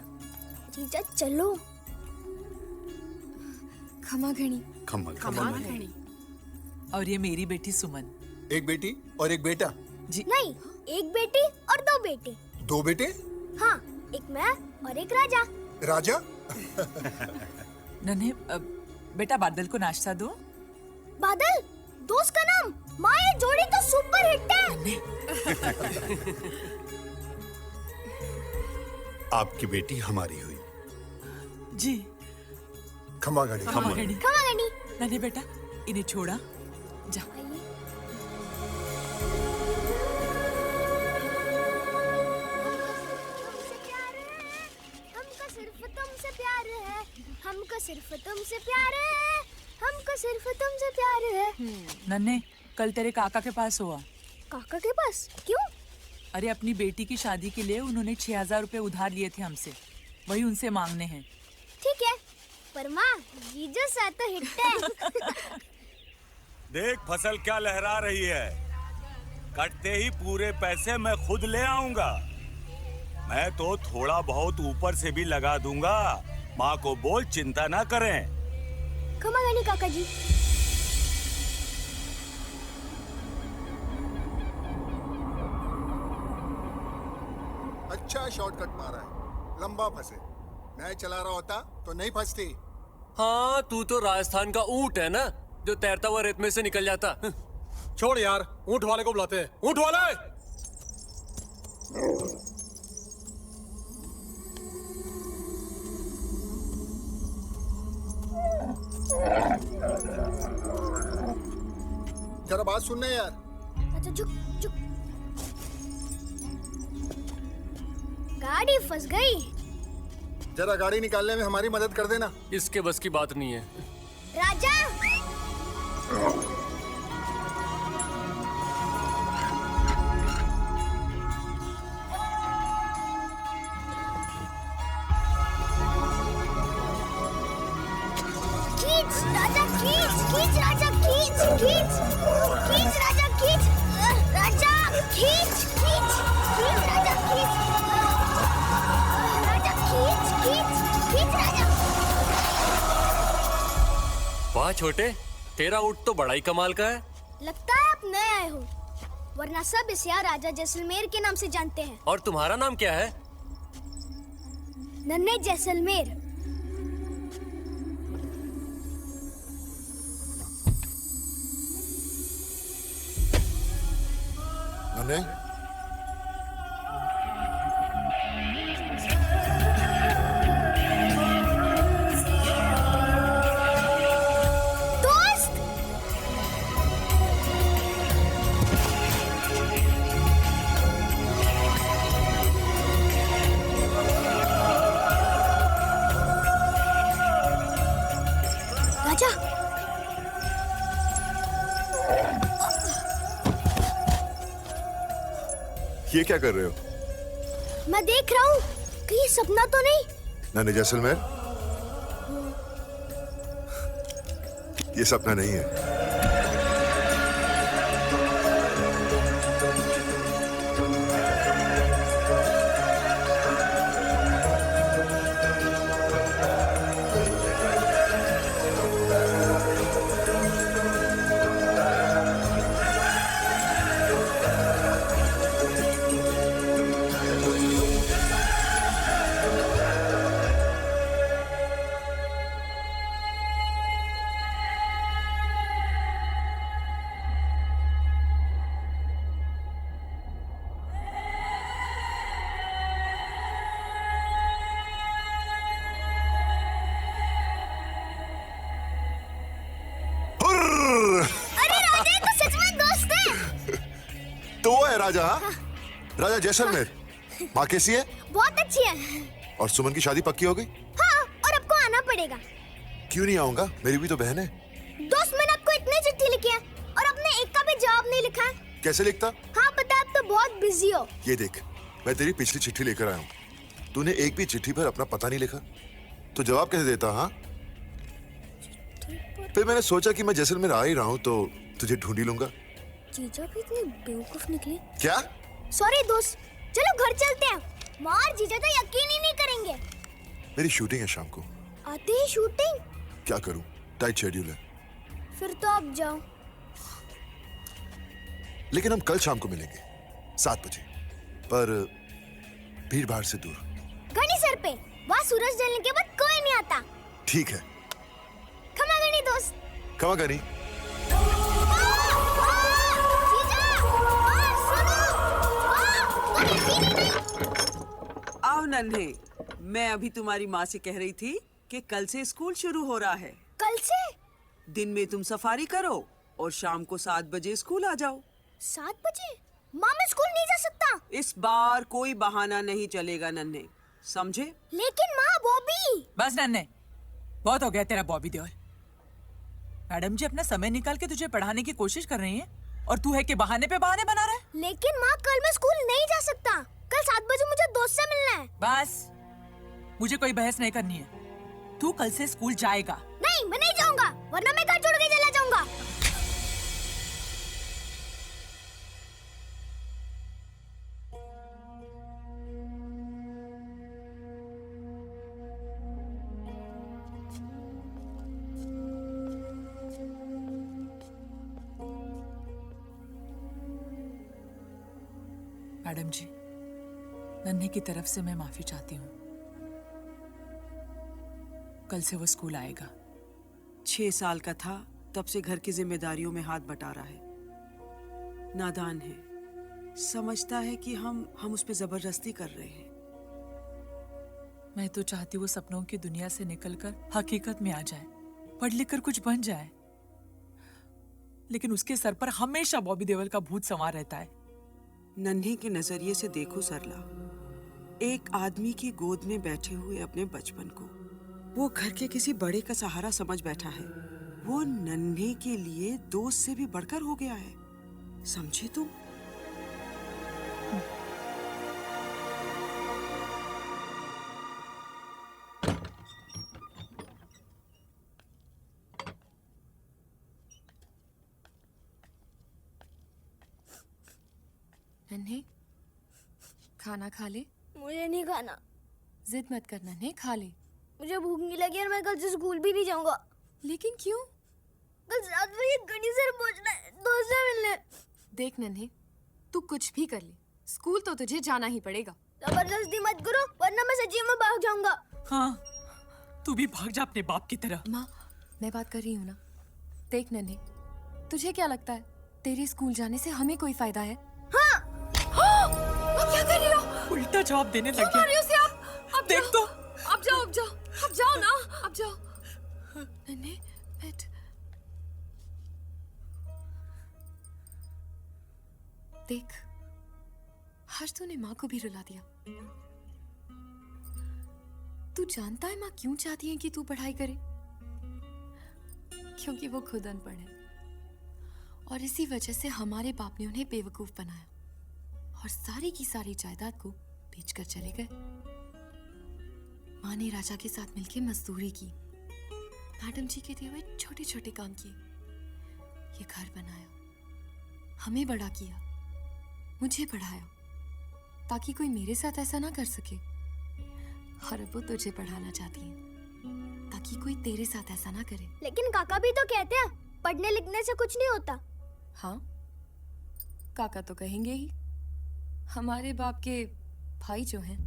जीजा चलो। खमा घणी। खमा घणी। और ये मेरी बेटी सुमन। एक बेटी और एक बेटा? जी नहीं, एक बेटी और 2 बेटे। 2 बेटे? हाँ, एक मैं और एक राजा। राजा? नन्हे बेटा बादल को नाश्ता दो। बादल दोस्त का नाम? माँ ये जोड़ी तो सुपर हिट है। आपकी बेटी हमारी हुई। जी। खमा गाड़ी। खमा गाड़ी। नन्हे बेटा इन्हें छोड़ा जा। हमको सिर्फ तुमसे प्यार है, हमको सिर्फ तुमसे प्यार है, हमको सिर्फ तुमसे प्यार है। नन्हे कल तेरे काका के पास हुआ। काका के पास? क्यों? अरे अपनी बेटी की शादी के लिए उन्होंने 6000 रुपए उधार लिए थे हमसे, वही उनसे मांगने हैं। ठीक है, पर माँ जीजू सा तो हिट है। देख फसल क्या लहरा रही है, कटते ही पूरे पैसे मैं खुद ले आऊंगा। मैं तो थोड़ा बहुत ऊपर से भी लगा दूंगा, माँ को बोल चिंता ना करें। खमा गानी काका जी। अच्छा शॉर्टकट मारा है, लंबा फंसे। मैं चला रहा होता तो नहीं फंसती। हाँ तू तो राजस्थान का ऊंट है ना, जो तैरता हुआ रेत में से निकल जाता। छोड़ यार, ऊंट वाले को बुलाते हैं। ऊंट वाले! जरा बात सुनना यार। अच्छा चुप चुप। गाड़ी फंस गई। जरा गाड़ी निकालने में हमारी मदद कर देना। इसके बस की बात नहीं है। राजा खींच राजा खींच, खींच राजा खींच, खींच खींच राजा खींच, राजा खींच, खींच खींच राजा खींच, राजा खींच, खींच खींच राजा। वाह छोटे, तेरा ऊंट तो बड़ा ही कमाल का है। लगता है आप नए आए हो, वरना सब इसे यहाँ राजा जैसलमेर के नाम से जानते हैं। और तुम्हारा नाम क्या है? नन्हे जैसलमेर। नन्हे? दोस्त! राजा ये क्या कर रहे हो? मैं देख रहा हूँ कहीं सपना तो नहीं। नन्हे जैसलमेर, ये सपना नहीं है। अरे राजा तो सच में दोस्त है। तो वो है राजा, हाँ? राजा जैसलमेर। माँ कैसी है? बहुत अच्छी है। और सुमन की शादी पक्की हो गई? हाँ, और आपको आना पड़ेगा। क्यों नहीं आऊंगा, मेरी भी तो बहन है। दोस्त मैंने आपको इतनी चिट्ठी लिखी है और आपने एक का भी जवाब नहीं लिखा है। कैसे लिखता? हाँ पता है, आप तो बहुत बिजी हो। ये देख, मैं तेरी पिछली चिट्ठी लेकर आया हूँ। तूने एक भी चिट्ठी पर अपना पता नहीं लिखा, तो जवाब कैसे देता? हाँ, फिर मैंने सोचा कि मैं जैसलमेर आ ही रहा हूँ तो तुझे ढूंढ ही लूंगा। जीजा भी इतने बेवकूफ निकले। क्या? सॉरी दोस्त, चलो घर चलते हैं। माँ और जीजा तो यकीन ही नहीं करेंगे। मेरी शूटिंग है शाम को। आते ही शूटिंग? क्या करूँ, टाइट शेड्यूल है। फिर तो आप जाओ। लेकिन हम कल शाम को मिलेंगे 7 बजे, पर भीड़ भाड़ से दूर। घनी सर पे, वहाँ सूरज ढलने के बाद कोई नहीं आता। ठीक है, Come on, Gani. आओ नन्हे, मैं अभी तुम्हारी माँ से कह रही थी कि कल से स्कूल शुरू हो रहा है। कल से? दिन में तुम सफारी करो और शाम को 7 बजे स्कूल आ जाओ। 7 बजे? माँ मैं स्कूल नहीं जा सकता। इस बार कोई बहाना नहीं चलेगा नन्हे, समझे? लेकिन माँ बॉबी। बस नन्हे, बहुत हो गया तेरा बॉबी देओल। मैडम जी अपना समय निकाल के तुझे पढ़ाने की कोशिश कर रही हैं और तू है कि बहाने पे बहाने बना रहा है। लेकिन माँ कल मैं स्कूल नहीं जा सकता। कल 7 बजे मुझे दोस्त से मिलना है। बस मुझे कोई बहस नहीं करनी है। तू कल से स्कूल जाएगा। नहीं, मैं नहीं जाऊंगा, वरना मैं घर छोड़ के चला जाऊंगा। मैडम जी, नन्हे की तरफ से मैं माफी चाहती हूँ। कल से वो स्कूल आएगा। 6 साल का था तब से घर की जिम्मेदारियों में हाथ बटा रहा है। नादान है, समझता है कि हम उस पे जबरदस्ती कर रहे हैं। मैं तो चाहती हूँ वो सपनों की दुनिया से निकलकर हकीकत में आ जाए, पढ़ लिख कर कुछ बन जाए। लेकिन उसके सर पर हमेशा बॉबी देओल का भूत सवार रहता है। नन्हे के नजरिए से देखो सरला, एक आदमी की गोद में बैठे हुए अपने बचपन को वो घर के किसी बड़े का सहारा समझ बैठा है। वो नन्हे के लिए दोस्त से भी बढ़कर हो गया है, समझे तुम? नन्हे, खाना खा ले। मुझे नहीं खाना। जिद मत कर नन्हे, खा ले। मुझे भूख नहीं लगी और मैं कल से स्कूल भी नहीं जाऊंगा। लेकिन क्यों? कल 7 बजे गणी सर पहुंचना है, दोस्त से मिलने। देख नन्हे, तू कुछ भी कर ले, स्कूल तो तुझे जाना ही पड़ेगा। जबरदस्ती मत करो, वरना मैं सच्ची में भाग जाऊंगा। हाँ, तू भी भाग जा अपने बाप की तरह। माँ, मैं बात कर रही हूँ ना। देख नन्हे, तुझे क्या लगता है तेरे स्कूल जाने से हमें कोई फायदा है? हाँ। क्या कर रही हो? उल्टा जवाब देने क्यों लग मार रही हो गया। उसे आप? अब देख तो। अब जाओ ना, अब जाओ। नन्हे, बैठ। देख, हर्ष तूने माँ को भी रुला दिया। तू जानता है माँ क्यों चाहती है कि तू पढ़ाई करे? क्योंकि वो खुद अनपढ़ है और इसी वजह से हमारे बाप ने उन्हें बेवकूफ बनाया और सारी की सारी जायदाद को बेचकर चले गए। माँ ने राजा के साथ मिलकर मजदूरी की, मैडम जी के दिए हुए छोटे छोटे काम किए, ये घर बनाया, हमें बड़ा किया, मुझे पढ़ाया, ताकि कोई मेरे साथ ऐसा ना कर सके। और अब वो तुझे पढ़ाना चाहती है ताकि कोई तेरे साथ ऐसा ना करे। लेकिन काका भी तो कहते हैं पढ़ने लिखने से कुछ नहीं होता। हाँ, काका तो कहेंगे ही, हमारे बाप के भाई जो हैं।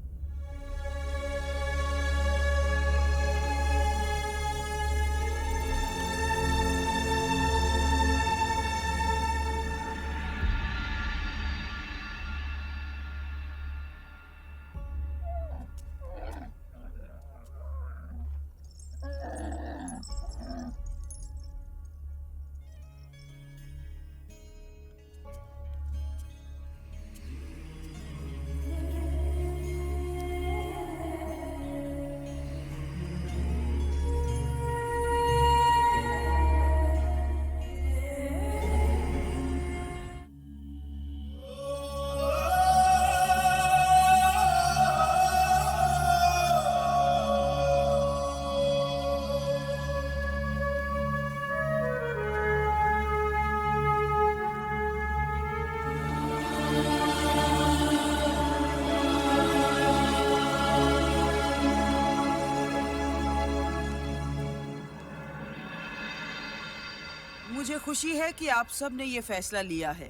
मुझे खुशी है कि आप सब ने ये फैसला लिया है।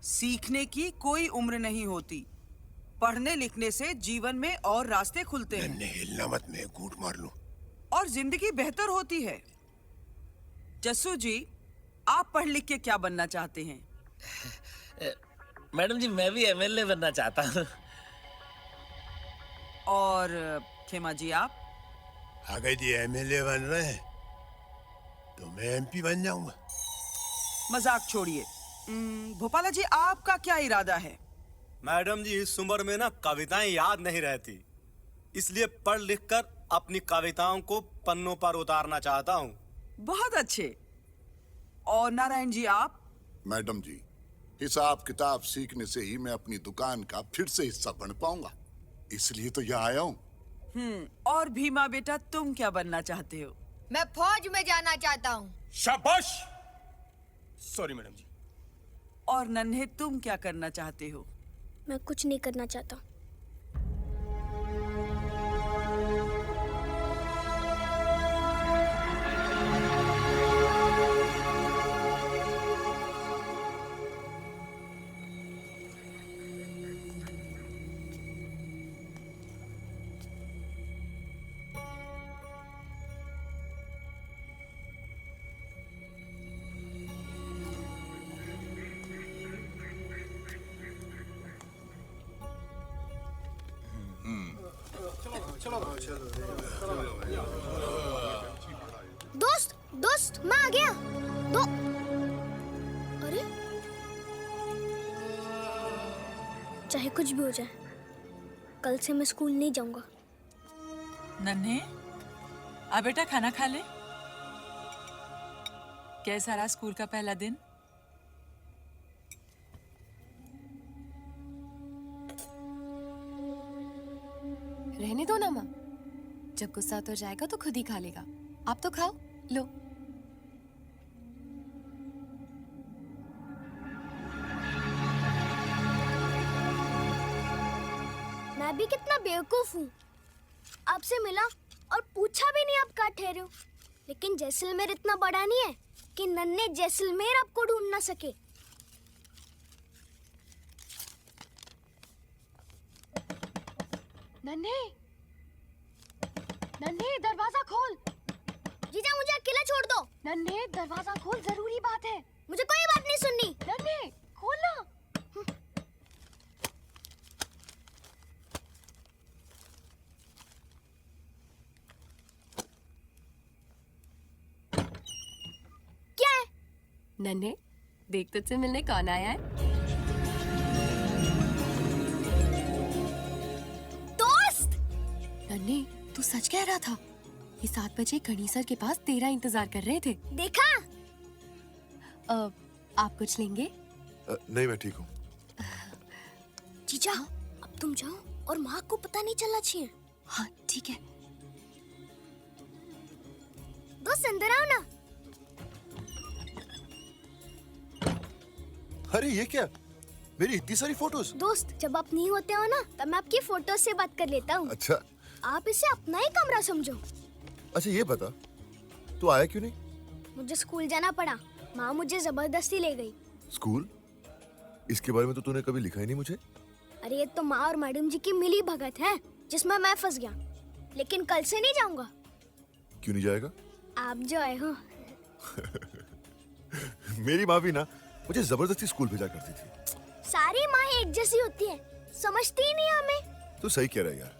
सीखने की कोई उम्र नहीं होती। पढ़ने लिखने से जीवन में और रास्ते खुलते हैं। हिलना मत, मैं घूंट मार लूं। और जिंदगी बेहतर होती है। जस्सू जी, आप पढ़ लिख के क्या बनना चाहते हैं? मैडम जी, मैं भी एमएलए बनना चाहता हूँ। और खेमा जी, आप? अगर जी एमएलए बन रहे हैं तो मैं एमपी बन जाऊंगा। मजाक छोड़िए। भोपाला जी, आपका क्या इरादा है? मैडम जी, इस उम्र में ना कविताएं याद नहीं रहती, इसलिए पढ़ लिख कर अपनी कविताओं को पन्नों पर उतारना चाहता हूँ। बहुत अच्छे। और नारायण जी, आप? मैडम जी, हिसाब किताब सीखने से ही मैं अपनी दुकान का फिर से हिस्सा बन पाऊंगा, इसलिए तो यहाँ आया हूँ। और भीमा बेटा, तुम क्या बनना चाहते हो? मैं फौज में जाना चाहता हूँ। शाबाश। सॉरी मैडम जी। और नन्हे, तुम क्या करना चाहते हो? मैं कुछ नहीं करना चाहता। दोस्त दोस्त, मैं आ गया। अरे, चाहे कुछ भी हो जाए, कल से मैं स्कूल नहीं जाऊंगा। नन्हे, आ बेटा खाना खा ले। कैसा रहा स्कूल का पहला दिन? रहने दो ना माँ, जब गुस्सा तो जाएगा तो खुद ही खा लेगा। आप तो खाओ, लो। मैं भी कितना बेवकूफ हूँ, आपसे मिला और पूछा भी नहीं आप कहाँ ठहरे हो। लेकिन जैसलमेर इतना बड़ा नहीं है कि नन्हे जैसलमेर आपको ढूंढ ना सके। नन्हे, नन्हे दरवाजा खोल। जीजा, मुझे अकेला छोड़ दो। नन्हे दरवाजा खोल, जरूरी बात है। मुझे कोई बात नहीं सुननी। नन्हे खोलना। क्या है? नन्हे, देख तुझसे मिलने कौन आया है। दोस्त! नन्हे, तू सच कह रहा था। ये 7 बजे गणी सर के पास तेरा इंतजार कर रहे थे। देखा? आप कुछ लेंगे? नहीं, मैं ठीक हूँ। जीजा, अब तुम जाओ और माँ को पता नहीं चलना चाहिए। हाँ ठीक है। दोस्त, अंदर आओ ना। अरे ये क्या? मेरी इतनी सारी फोटोज। दोस्त, जब आप नहीं होते हो ना, तब मैं आपकी फोटो से बात कर लेता हूँ। अच्छा। आप इसे अपना ही कमरा समझो। अच्छा ये बता, तू आया क्यों नहीं? मुझे स्कूल जाना पड़ा, माँ मुझे जबरदस्ती ले गई। स्कूल? इसके बारे में तो तूने कभी लिखा ही नहीं मुझे। अरे ये तो माँ और मैडम जी की मिली भगत है, जिसमें मैं फंस गया। लेकिन कल से नहीं जाऊंगा। क्यों नहीं जाएगा? आप जो आए हो। मेरी माँ भी ना मुझे जबरदस्ती स्कूल भेजा करती थी। सारी माँ एक जैसी होती है, समझती ही नहीं हमें। तू सही कह रहा है यार।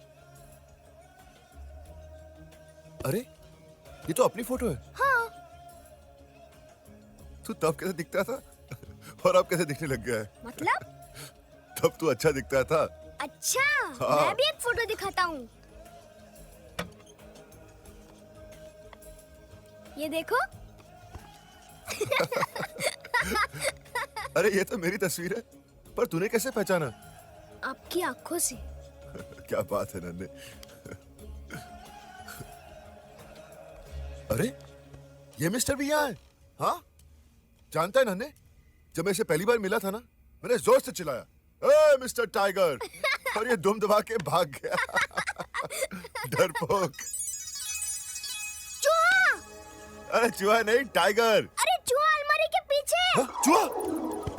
अरे ये तो अपनी फोटो है। हाँ। तू तब कैसे दिखता था और अब कैसे दिखने लग गया है? मतलब? तब तू अच्छा दिखता था। अच्छा, हाँ। मैं भी एक फोटो दिखाता हूँ। ये देखो। अरे ये तो मेरी तस्वीर है, पर तूने कैसे पहचाना? आपकी आंखों से। क्या बात है नन्हे। अरे ये मिस्टर भी यहाँ है। हाँ, जानता है नन्हे, जब मैं इसे पहली बार मिला था ना, मैंने जोर से चिल्लाया, ए मिस्टर टाइगर, और ये दुम दबा के भाग गया। डरपोक। चूहा! अरे चूहा नहीं, टाइगर। अरे चूहा अलमारी के पीछे। हाँ, चूहा?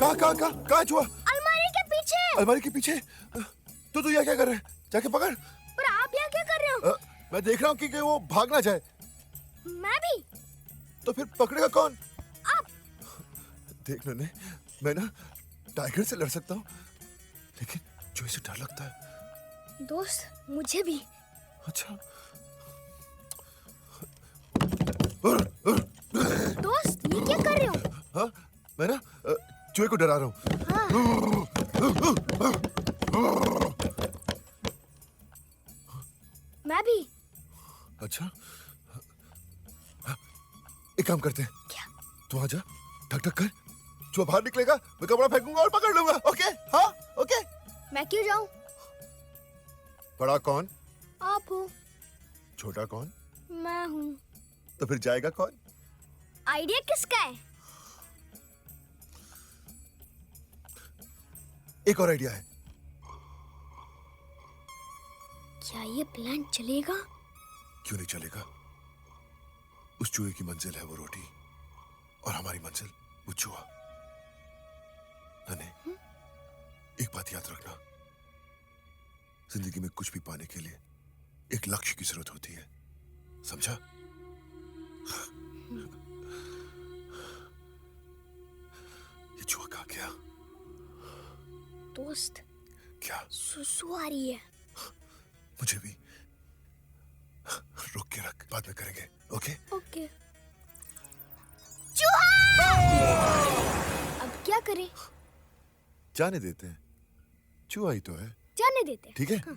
कहाँ चूहा? अलमारी के पीछे। अलमारी के पीछे? तू यहाँ क्या कर रहा है? जाके पकड़। पर आप यहाँ क्या कर रहे हो? मैं देख रहा हूँ कि वो भाग ना जाए। मैं भी। तो फिर पकड़ेगा कौन? आप। देख नन्हे, मैं ना टाइगर से लड़ सकता हूँ, लेकिन चूहे से डर लगता है। दोस्त मुझे भी। अच्छा। दोस्त ये क्या कर रहे हो? हाँ, मैं ना चूहे को डरा रहा हूँ। मैं भी। अच्छा, एक काम करते हैं। क्या? तू आ जा, ठक ठक कर, चूहा बाहर निकलेगा, मैं कपड़ा फेंकूंगा और पकड़ लूंगा। ओके? हाँ, ओके। मैं क्यों जाऊं? बड़ा कौन? आप हो। छोटा कौन? मैं हूँ। तो फिर जाएगा कौन? आइडिया किसका है? एक और आइडिया है। क्या ये प्लान चलेगा? क्यों नहीं चलेगा? उस चूहे की मंजिल है वो रोटी, और हमारी मंजिल वो चूहा। नन्हे, एक बात याद रखना, जिंदगी में कुछ भी पाने के लिए एक लक्ष्य की जरूरत होती है, समझा? ये चूहा कहाँ गया? दोस्त। क्या? सुसु आ रही है। मुझे भी। रुक के रख, बाद में करेंगे। ओके? ओके। चूहा! अब क्या करें? जाने देते हैं, चूहा ही तो है। जाने देते हैं। ठीक है? हाँ।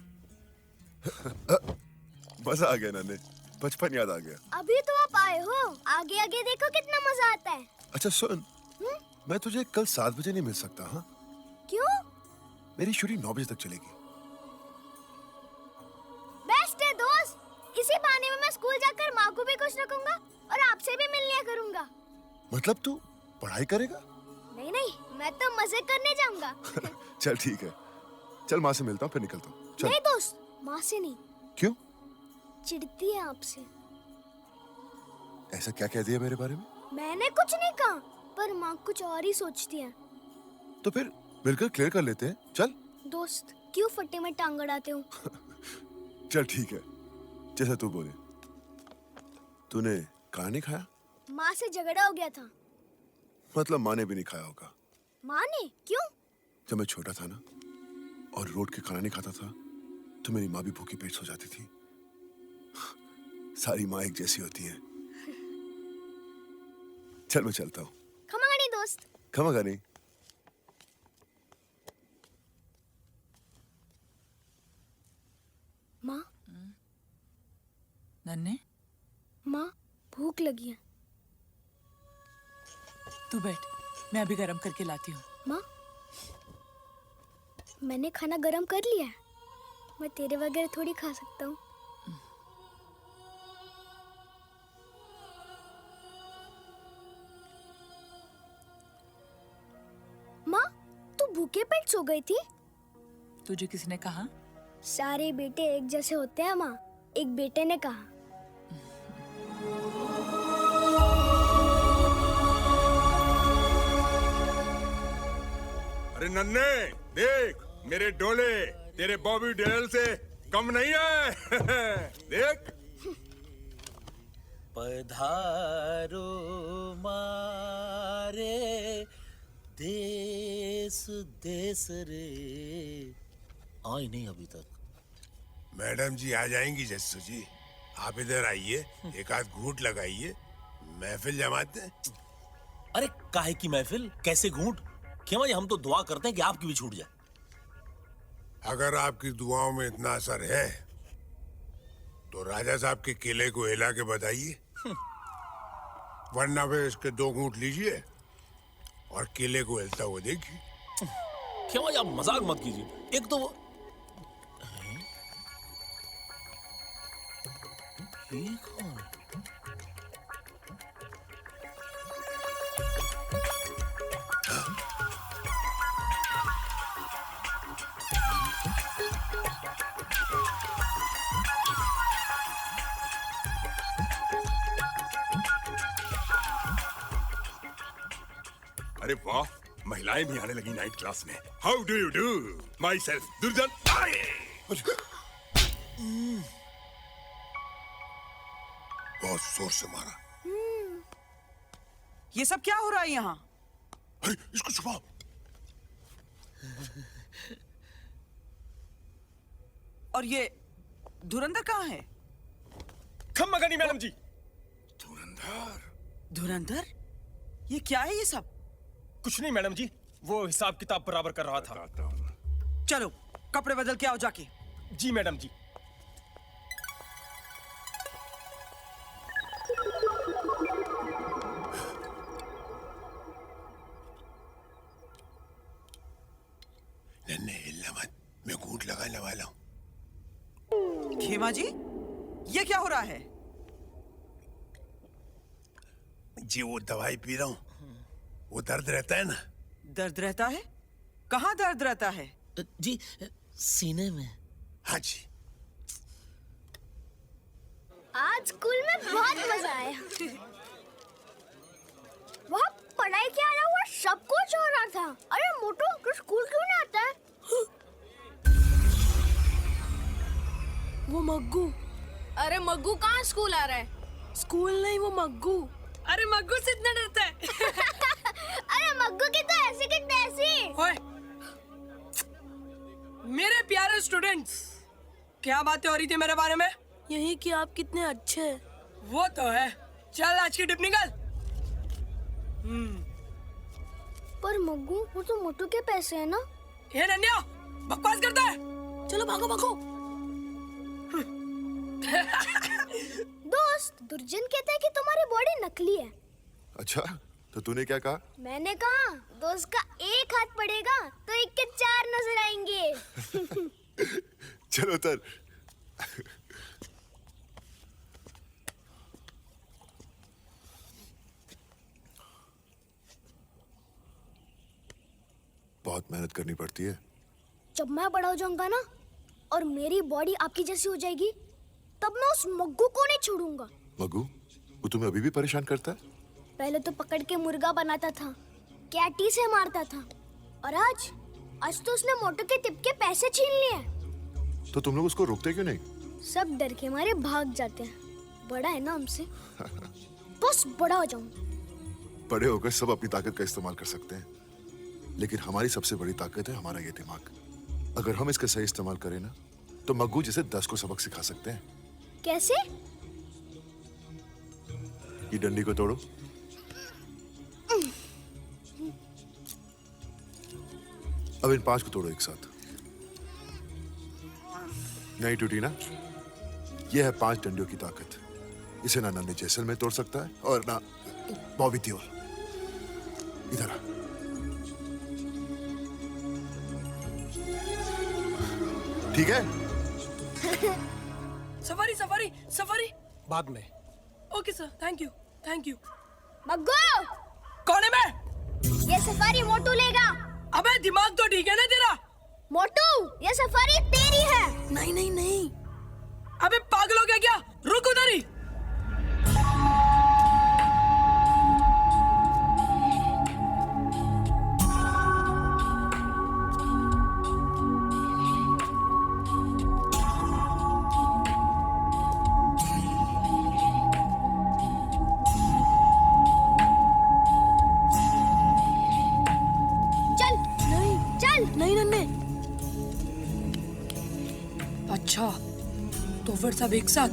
मजा आ गया नन्हे, बचपन याद आ गया। अभी तो आप आए हो, आगे आगे देखो कितना मजा आता है। अच्छा सुन, मैं तुझे कल 7 बजे नहीं मिल सकता। हाँ? क्यों? मेरी शूटिंग 9 बजे तक चलेगी। बेस्ट है दोस्त, इसी बहाने में मैं स्कूल जाकर माँ को भी खुश रखूंगा और आपसे भी मिल लिया करूंगा। मतलब तू पढ़ाई करेगा? नहीं नहीं, मैं तो मजे करने जाऊंगा। चल ठीक है, चल माँ से मिलता हूँ फिर निकलता हूँ। चल। नहीं दोस्त, माँ से नहीं। क्यों? चिढ़ती है आपसे। ऐसा क्या कह दिया मेरे बारे में? मैंने कुछ नहीं कहा, पर माँ कुछ और ही सोचती है। तो फिर मिलकर क्लियर कर लेते हैं। चल। दोस्त क्यों फट्टे में टांग अड़ाते हो? चल ठीक है, जैसा तू बोले। तूने कहाँ नहीं खाया? माँ से झगड़ा हो गया था। मतलब माँ ने भी नहीं खाया होगा। माँ ने? क्यों? जब मैं छोटा था ना और रोड के खाना नहीं खाता था, तो मेरी माँ भी भूखी पेट सो जाती थी। सारी माँ एक जैसी होती है। चल मैं चलता हूँ। खमागानी दोस्त। खमागानी। माँ। नन्हे, माँ भूख लगी है। तू बैठ, मैं अभी गरम करके लाती हूँ। माँ, मैंने खाना गरम कर लिया है, मैं तेरे बगैर थोड़ी खा सकता हूँ। माँ, तू भूखे पेट सो गई थी? तुझे किसने कहा? सारे बेटे एक जैसे होते हैं माँ, एक बेटे ने कहा। अरे नन्हे, देख मेरे डोले तेरे बॉबी डेल से कम नहीं है। देख। पधारो मारे देश देश रे। आई नहीं अभी तक। मैडम जी आ जाएंगी जस्सू जी, आप इधर आइए, एक आध घूंट लगाइए, महफिल जमाते हैं। अरे काहे की महफिल, कैसे घूंट? खेमा जी हम तो दुआ करते हैं कि आपकी भी छूट जाए। अगर आपकी दुआओं में इतना असर है तो राजा साहब के किले को हिला के बताइए, वरना फिर इसके 2 घूंट लीजिए और किले को हिलता हुआ देखिए। खेमा जी आप मजाक मत कीजिए। एक तो वो ये कौन? अरे वाह, महिलाएं भी आने लगी नाइट क्लास में। How do you do? My self दुर्जन। बहुत जोर से मारा। ये सब क्या हो रहा है यहाँ? अरे इसको छुपाओ। और ये धुरंधर कहाँ है? खम्मा गनी मैडम जी। धुरंधर? ये क्या है ये सब? कुछ नहीं मैडम जी, वो हिसाब किताब बराबर कर रहा था। चलो कपड़े बदल के आओ जाके। जी मैडम जी। नन्हे हिलना मत, मैं घूंट लगाने वाला हूँ। खेमा जी, ये क्या हो रहा है? जी वो दवाई पी रहा हूँ, वो दर्द रहता है ना। दर्द रहता है? कहाँ दर्द रहता है? जी सीने में। हाँ जी। आज स्कूल में बहुत मजा आया। वहाँ पढ़ाई के अलावा सब कुछ हो रहा था। अरे मोटू, तू स्कूल क्यों नहीं आता है? वो मग्गू। अरे मग्गू कहाँ स्कूल आ रहा है? स्कूल नहीं, वो मग्गू। अरे मग्गू से इतना डरता है। अरे मग्गू की तो ऐसी की तैसी। ओए, मेरे प्यारे स्टूडेंट्स, क्या बातें हो रही थी मेरे बारे में? यही कि आप कितने अच्छे हैं। वो तो है। चल आज की टिप निकाल। पर मग्गू, वो तो मोटू के पैसे है ना? ये नन्या बकवास करता है। चलो भागो भागो। दोस्त, दुर्जन कहता है कि तुम्हारी बॉडी नकली है। अच्छा, तो तूने क्या कहा? मैंने कहा दोस्त का एक हाथ पड़ेगा तो एक के चार नजर आएंगे। चलो उतर। बहुत मेहनत करनी पड़ती है। जब मैं बड़ा हो जाऊंगा ना और मेरी बॉडी आपकी जैसी हो जाएगी, तब मैं उस मग्गू को नहीं छोड़ूंगा। मग्गू, वो तुम्हें अभी भी परेशान करता है? पहले तो पकड़ के मुर्गा बनाता था, कैटी से मारता था, और आज तो उसने मोटू के टिप के पैसे छीन लिए। तो तुम लोग उसको रोकते क्यों नहीं? सब डर के मारे भाग जाते हैं। बड़ा है ना हमसे। बस बड़ा हो जाऊं। बड़े होकर सब अपनी ताकत का इस्तेमाल कर सकते हैं, लेकिन हमारी सबसे बड़ी ताकत है हमारा ये दिमाग। अगर हम इसका सही इस्तेमाल करें ना, तो मग्गू जैसे 10 को सबक सिखा सकते हैं। कैसे? ये डंडी को तोड़ो। अब इन 5 को तोड़ो एक साथ। नहीं टूटी ना? ये है 5 डंडियों की ताकत। इसे ना नन्हे जैसलमेर तोड़ सकता है और ना बॉबी देओल। इधर आ। ठीक है? Safari safari safari. बाद में। Okay sir, thank you thank you. Maggu! कौन है मैं? ये सफारी मोटू लेगा। अबे दिमाग तो ठीक है ना तेरा? मोटू, ये सफारी तेरी है। नहीं नहीं नहीं। अबे पागल हो गया क्या? रुक उधर ही। नहीं नन्हे। अच्छा, तो फिर सब एक साथ।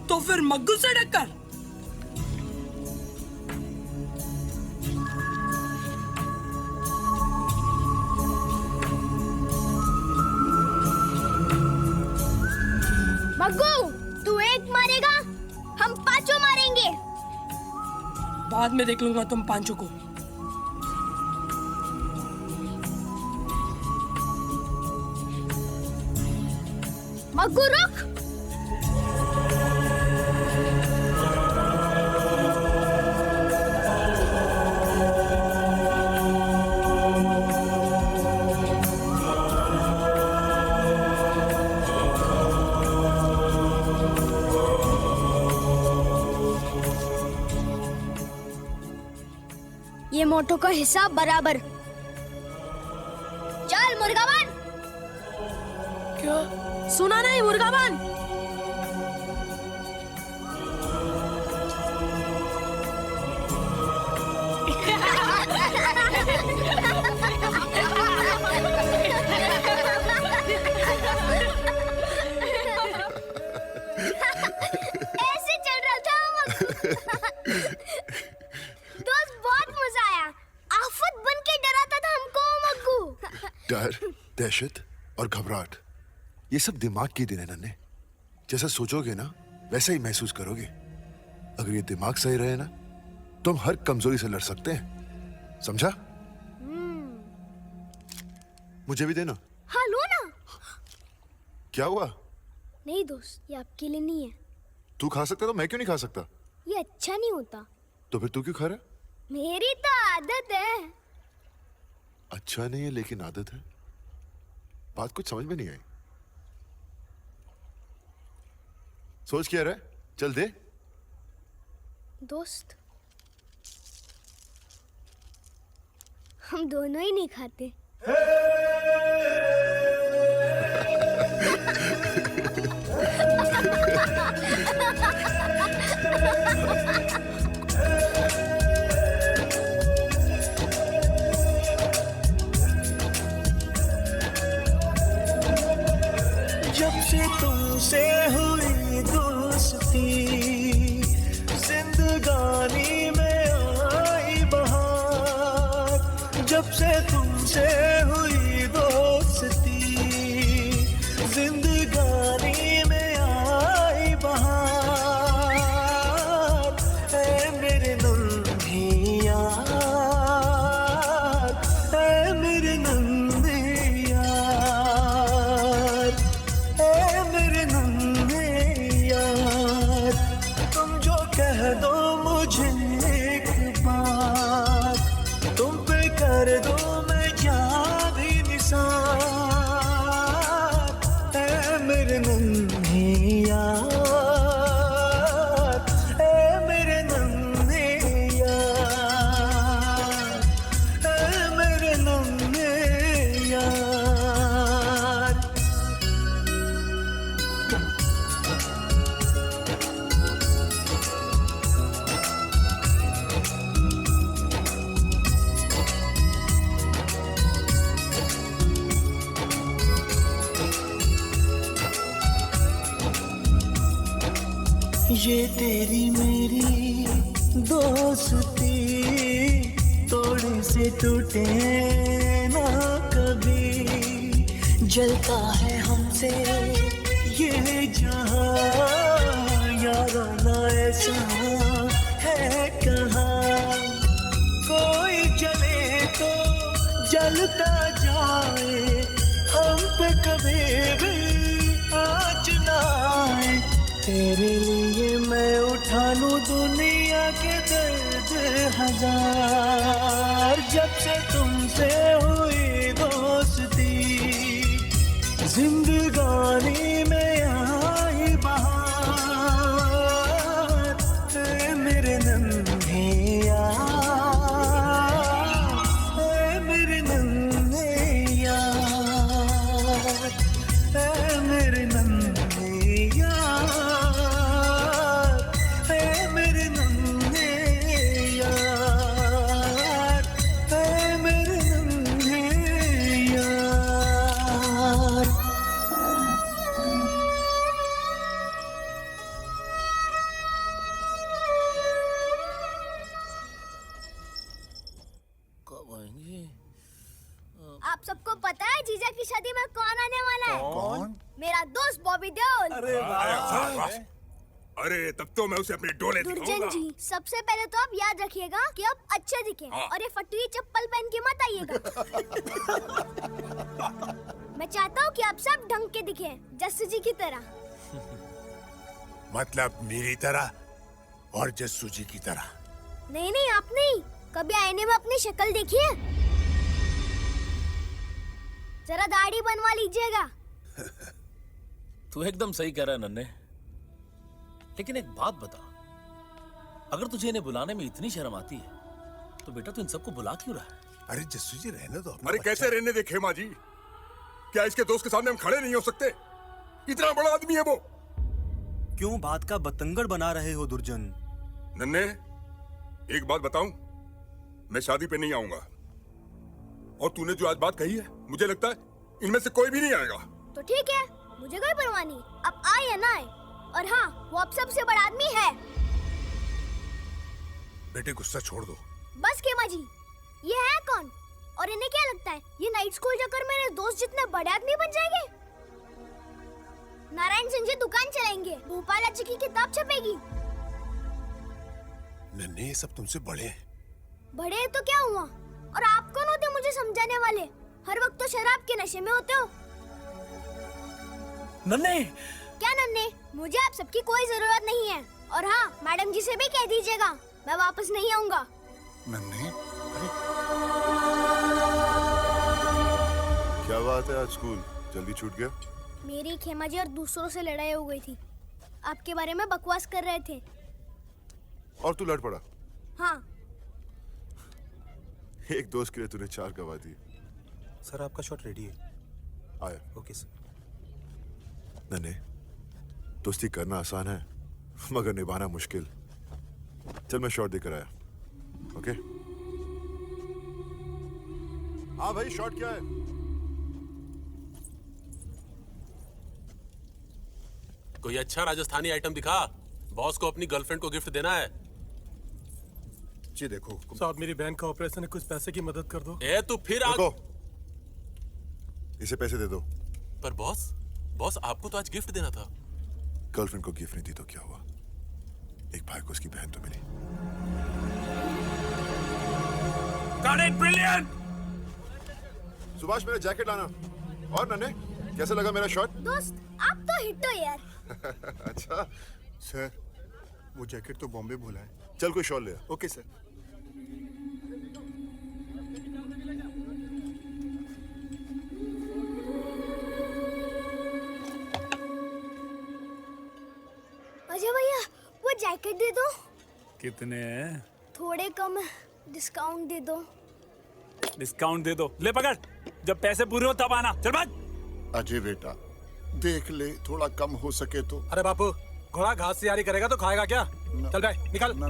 तो फिर मग्गू से टक्कर। मग्गू, तू एक मारेगा, हम 5 मारेंगे। बाद में देख लूंगा तुम 5 को। मग्गू रुक। ये मोटू का हिसाब बराबर। चल मुर्गा बन। क्या सुना नहीं मुर्गा बन। ऐसे चल रहा था दोस्त, बहुत मजा आया। आफत बन के डराता था हमको मग्गू। डर, दहशत और घबराहट, ये सब दिमाग की दिन है नन्हे। जैसा सोचोगे ना वैसा ही महसूस करोगे। अगर ये दिमाग सही रहे ना तो हम हर कमजोरी से लड़ सकते हैं, समझा? मुझे भी देना। हाँ लो ना। क्या हुआ? नहीं दोस्त, ये आपके लिए नहीं है। तू खा सकता तो मैं क्यों नहीं खा सकता? ये अच्छा नहीं होता। तो फिर तू क्यों खा रहा है? मेरी तो आदत है। अच्छा नहीं है लेकिन आदत है। बात कुछ समझ में नहीं आई। सोच क्या रहा है? चल दे। दोस्त हम दोनों ही नहीं खाते। जब से तुमसे हुई दोस्ती, जिंदगानी में आई बहार। जब से तुमसे हुई दोस्ती, जिंदगानी में आई बहार। ऐ मेरे नन्हे यार, ऐ मेरे नन्हे यार, ऐ मेरे नन्हे यार। तुम जो कह दो मुझे एक बार, तुम पे कर दो मैं जानी निसार। ऐ मेरे नन्हे यार, ऐ मेरे नन्हे यार, ऐ मेरे नन्हे यार। ये तेरी मेरी दोस्ती तोड़े से टूटे ना कभी। जलता है हमसे ये जहां, याराना ऐसा है कहाँ। कोई जले तो जलता जाए, हम पे कभी भी आँच ना आए। तेरे लिए मैं उठा लूं दुनिया के दर्द हजार। जब से तुमसे हुई दोस्ती, जिंदगानी में आई बहार। ऐ मेरे नन्हे यार, ऐ मेरे नन्हे यार, ऐ मेरे नन्हे यार, ऐ मेरे नन्हे यार, ऐ मेरे नन्हे यार। आप सबको पता है जीजा की शादी में कौन आने वाला है? कौन? मेरा दोस्त बॉबी देओल। अरे तब तो मैं उसे अपने डोले दुर्जन दिखाऊंगा। जी, सबसे पहले तो आप याद रखिएगा कि आप अच्छे दिखें और ये फटी चप्पल पहन के मत आइएगा। मैं चाहता हूँ कि आप सब ढंग के दिखें, जस्सू जी की तरह। मतलब मेरी तरह और जस्सू जी की तरह। नहीं नहीं, आप नहीं। कभी आईने में अपनी शक्ल देखिए, जरा दाढ़ी बनवा लीजिएगा। तू एकदम सही कह रहा है नन्हे, लेकिन एक बात बता, अगर तुझे इन्हें बुलाने में इतनी शर्म आती है तो बेटा तू इन सबको बुला क्यों रहा है? अरे जस्सू जी रहने दो। अरे कैसे रहने दे खेमा जी? क्या इसके दोस्त के सामने हम खड़े नहीं हो सकते? इतना बड़ा आदमी है वो। क्यों बात का बतंगड़ बना रहे हो दुर्जन? नन्हे, एक बात बताऊं, मैं शादी पे नहीं आऊंगा। और तूने जो आज बात कही है, मुझे लगता है इनमें से कोई भी नहीं आएगा। तो ठीक है, मुझे कोई परवाह नहीं, अब आए या ना आए। और हाँ, वो अब सबसे बड़ा आदमी है। बेटे गुस्सा छोड़ दो। बस खेमा जी, ये है कौन? और इन्हें क्या लगता है ये नाइट स्कूल जाकर मेरे दोस्त जितने बड़े आदमी बन जाएंगे? नारायण सिंह जी दुकान चलाएंगे, भोपाल अच्छी की किताब छपेगी। नन्हे, ये सब तुमसे बड़े हैं। बड़े तो क्या हुआ? और आप कौन होते मुझे समझाने वाले? हर वक्त तो शराब के नशे में होते हो। नन्हे, क्या नन्हे? मुझे आप सबकी कोई जरूरत नहीं है। और हाँ, मैडम जी से भी कह दीजिएगा, मैं वापस नहीं आऊंगा। नन्हे, क्या बात है, आज स्कूल जल्दी छूट गया? मेरी खेमा जी और दूसरों से लड़ाई हो गई थी, आपके बारे में बकवास कर रहे थे। और तू लड़ पड़ा? हाँ। एक दोस्त के लिए तूने 4 गवा दी। सर, आपका शॉट रेडी है। आया। Okay sir. नन्हे, दोस्ती करना आसान है मगर निभाना मुश्किल। चल मैं शॉट देकर आया। ओके? हाँ भाई, शॉट क्या है? कोई अच्छा राजस्थानी आइटम दिखा, बॉस को अपनी गर्लफ्रेंड को गिफ्ट देना है। जी देखो साहब, मेरी बहन का ऑपरेशन है, कुछ पैसे की मदद कर दो। ए तू फिर रुको, इसे पैसे दे दो। पर बॉस आपको तो आज गिफ्ट देना था। गर्लफ्रेंड को गिफ्ट नहीं दी तो क्या हुआ? एक भाई को उसकी बहन तो मिली। Got it, brilliant! सुभाष, मेरा जैकेट लाना। और नन्हे, कैसा लगा मेरा शॉट? दोस्त, आप तो हिट हो यार। अच्छा सर, वो जैकेट तो बॉम्बे भूला है। चल कोई शॉल ले आ। Okay sir. अजय भैया, वो जैकेट दे दो। कितने हैं? थोड़े कम है, डिस्काउंट दे दो। डिस्काउंट दे दो। ले पकड़, जब पैसे पूरे हो तब आना। चल भाग। अजय बेटा, देख ले, थोड़ा कम हो सके तो। अरे बापू, घोड़ा घास से यारी करेगा तो खाएगा क्या? चल भाई, निकल। ना।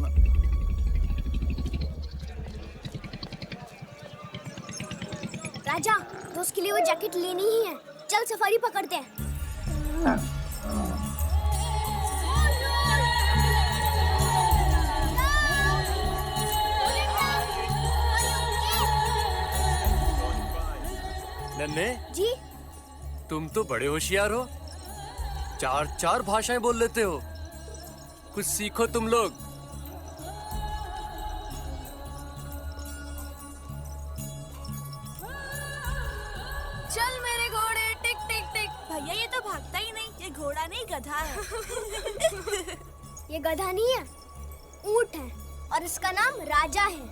राजा, दोस्त के लिए वो जैकेट लेनी ही है। चल सफारी पकड़ते हैं। नन्हे जी, तुम तो बड़े होशियार हो, 4 भाषाएं बोल लेते हो। कुछ सीखो तुम लोग। चल मेरे घोड़े, टिक टिक टिक। भैया, ये तो भागता ही नहीं, ये घोड़ा नहीं गधा है। ये गधा नहीं है, ऊंट है, और इसका नाम राजा है।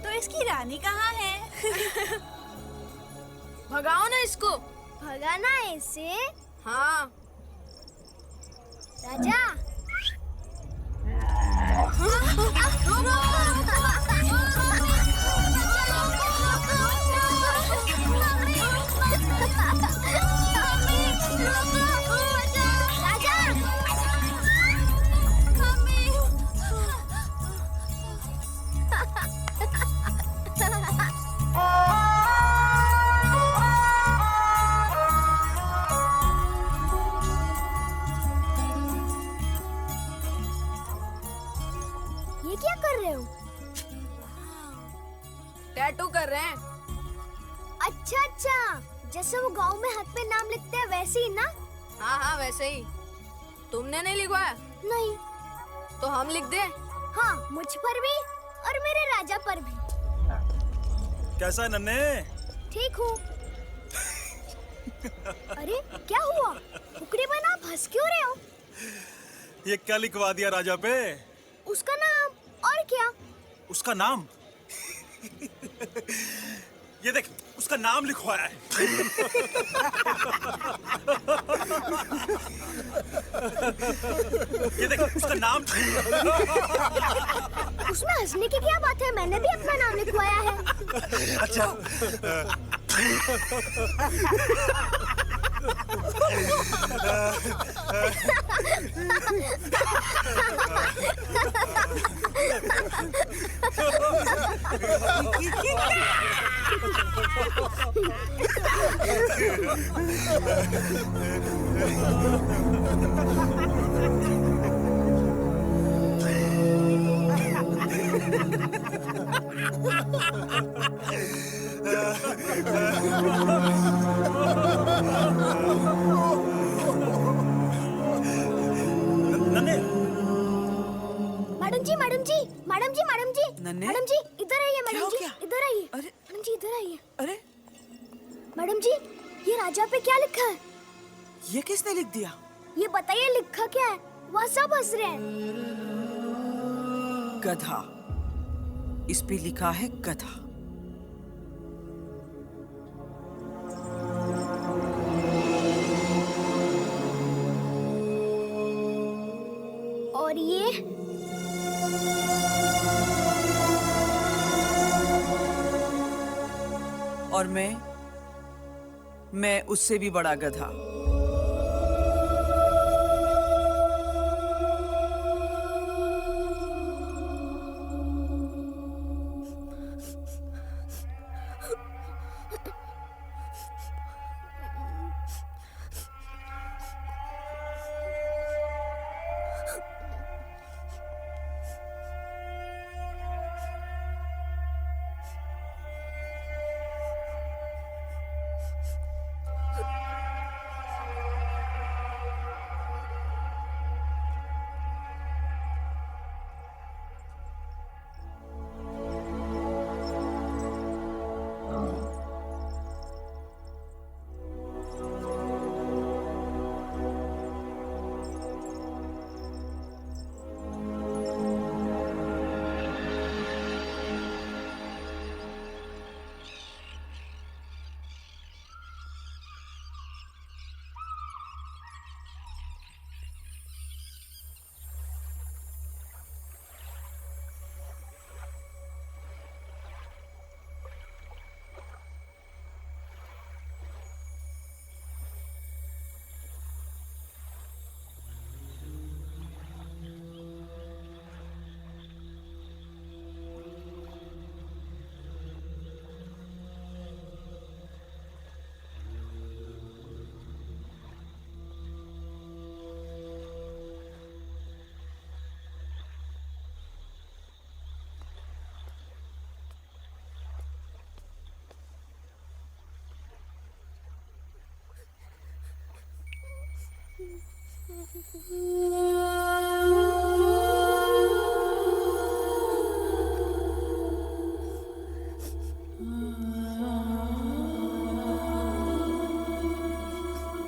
तो इसकी रानी कहाँ है? भगाओ ना इसको। भगाना है इसे? हाँ। राजा। ये क्या कर रहे हो? टैटू कर रहे हैं। अच्छा अच्छा, जैसे वो गांव में हाथ पे नाम लिखते हैं वैसे ही ना? हाँ हाँ, वैसे ही। तुमने नहीं लिखवाया? नहीं। तो हम लिख दे? हाँ, मुझ पर भी और मेरे राजा पर भी। कैसा है नन्हे? ठीक हूँ। अरे क्या हुआ? कुकड़ी बना, आप हंस क्यों रहे हो? ये क्या लिखवा दिया राजा पे? उसका नाम। और क्या? उसका नाम? ये देख, उसका नाम लिखवाया है। ये देख, उसका नाम। उसमें हंसने की क्या बात है? मैंने भी अपना नाम लिखवाया है। अच्छा। मैडम जी मैडम जी मैडम जी मैडम जी नन्हे? मैडम जी इधर आइए क्या मैडम हो जी गया? इधर आइए मैडम जी इधर आइए अरे मैडम जी ये राजा पे क्या लिखा है? ये किसने लिख दिया? ये बताइए लिखा क्या है? वहाँ सब हंस रहे हैं। गधा। इस पे लिखा है गधा। और ये और मैं उससे भी बड़ा गधा।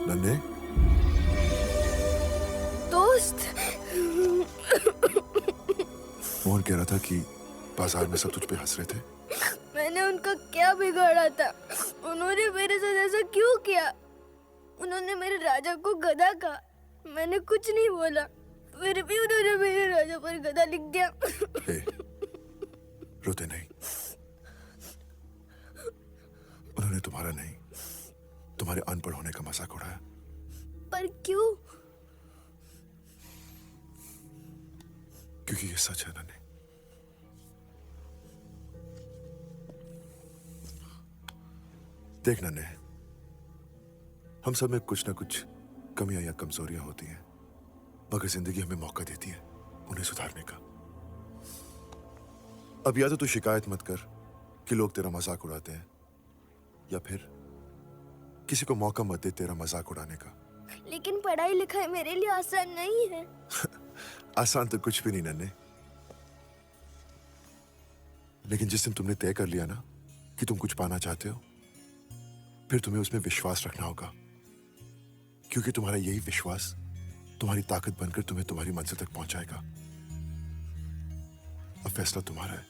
नन्हे, दोस्त। मोहन कह रहा था कि बाजार में सब तुझ पे हंस रहे थे। मैंने उनका क्या बिगाड़ा था? उन्होंने मेरे साथ ऐसा क्यों किया? उन्होंने मेरे राजा को गधा कहा। मैंने कुछ नहीं बोला, फिर भी उन्होंने मेरे राजा पर गधा लिख दिया। हे, रोते नहीं। उन्होंने तुम्हारा नहीं, तुम्हारे अनपढ़ होने का मजाक उड़ाया। पर क्यों? क्योंकि ये सच है नन्हे। देख नन्हे, हम सब में कुछ ना कुछ कमियां या कमजोरियां होती हैं, मगर जिंदगी हमें मौका देती है उन्हें सुधारने का। अब या तो तू शिकायत मत कर कि लोग तेरा मजाक उड़ाते हैं, या फिर किसी को मौका मत दे तेरा मजाक उड़ाने का। लेकिन पढ़ाई लिखाई मेरे लिए आसान नहीं है। आसान तो कुछ भी नहीं नन्हे, लेकिन जिस दिन तुमने तय कर लिया ना कि तुम कुछ पाना चाहते हो, फिर तुम्हें उसमें विश्वास रखना होगा, क्योंकि तुम्हारा यही विश्वास तुम्हारी ताकत बनकर तुम्हें तुम्हारी मंजिल तक पहुंचाएगा। अब फैसला तुम्हारा है।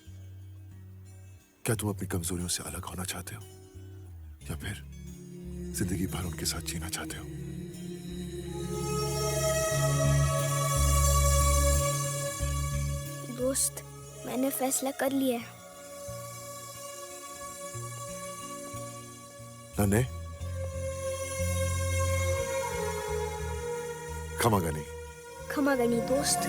क्या तुम अपनी कमजोरियों से अलग होना चाहते हो, या फिर जिंदगी भर उनके साथ जीना चाहते हो? दोस्त, मैंने फैसला कर लिया है। नन्हे, खमागनी। खमागनी दोस्त।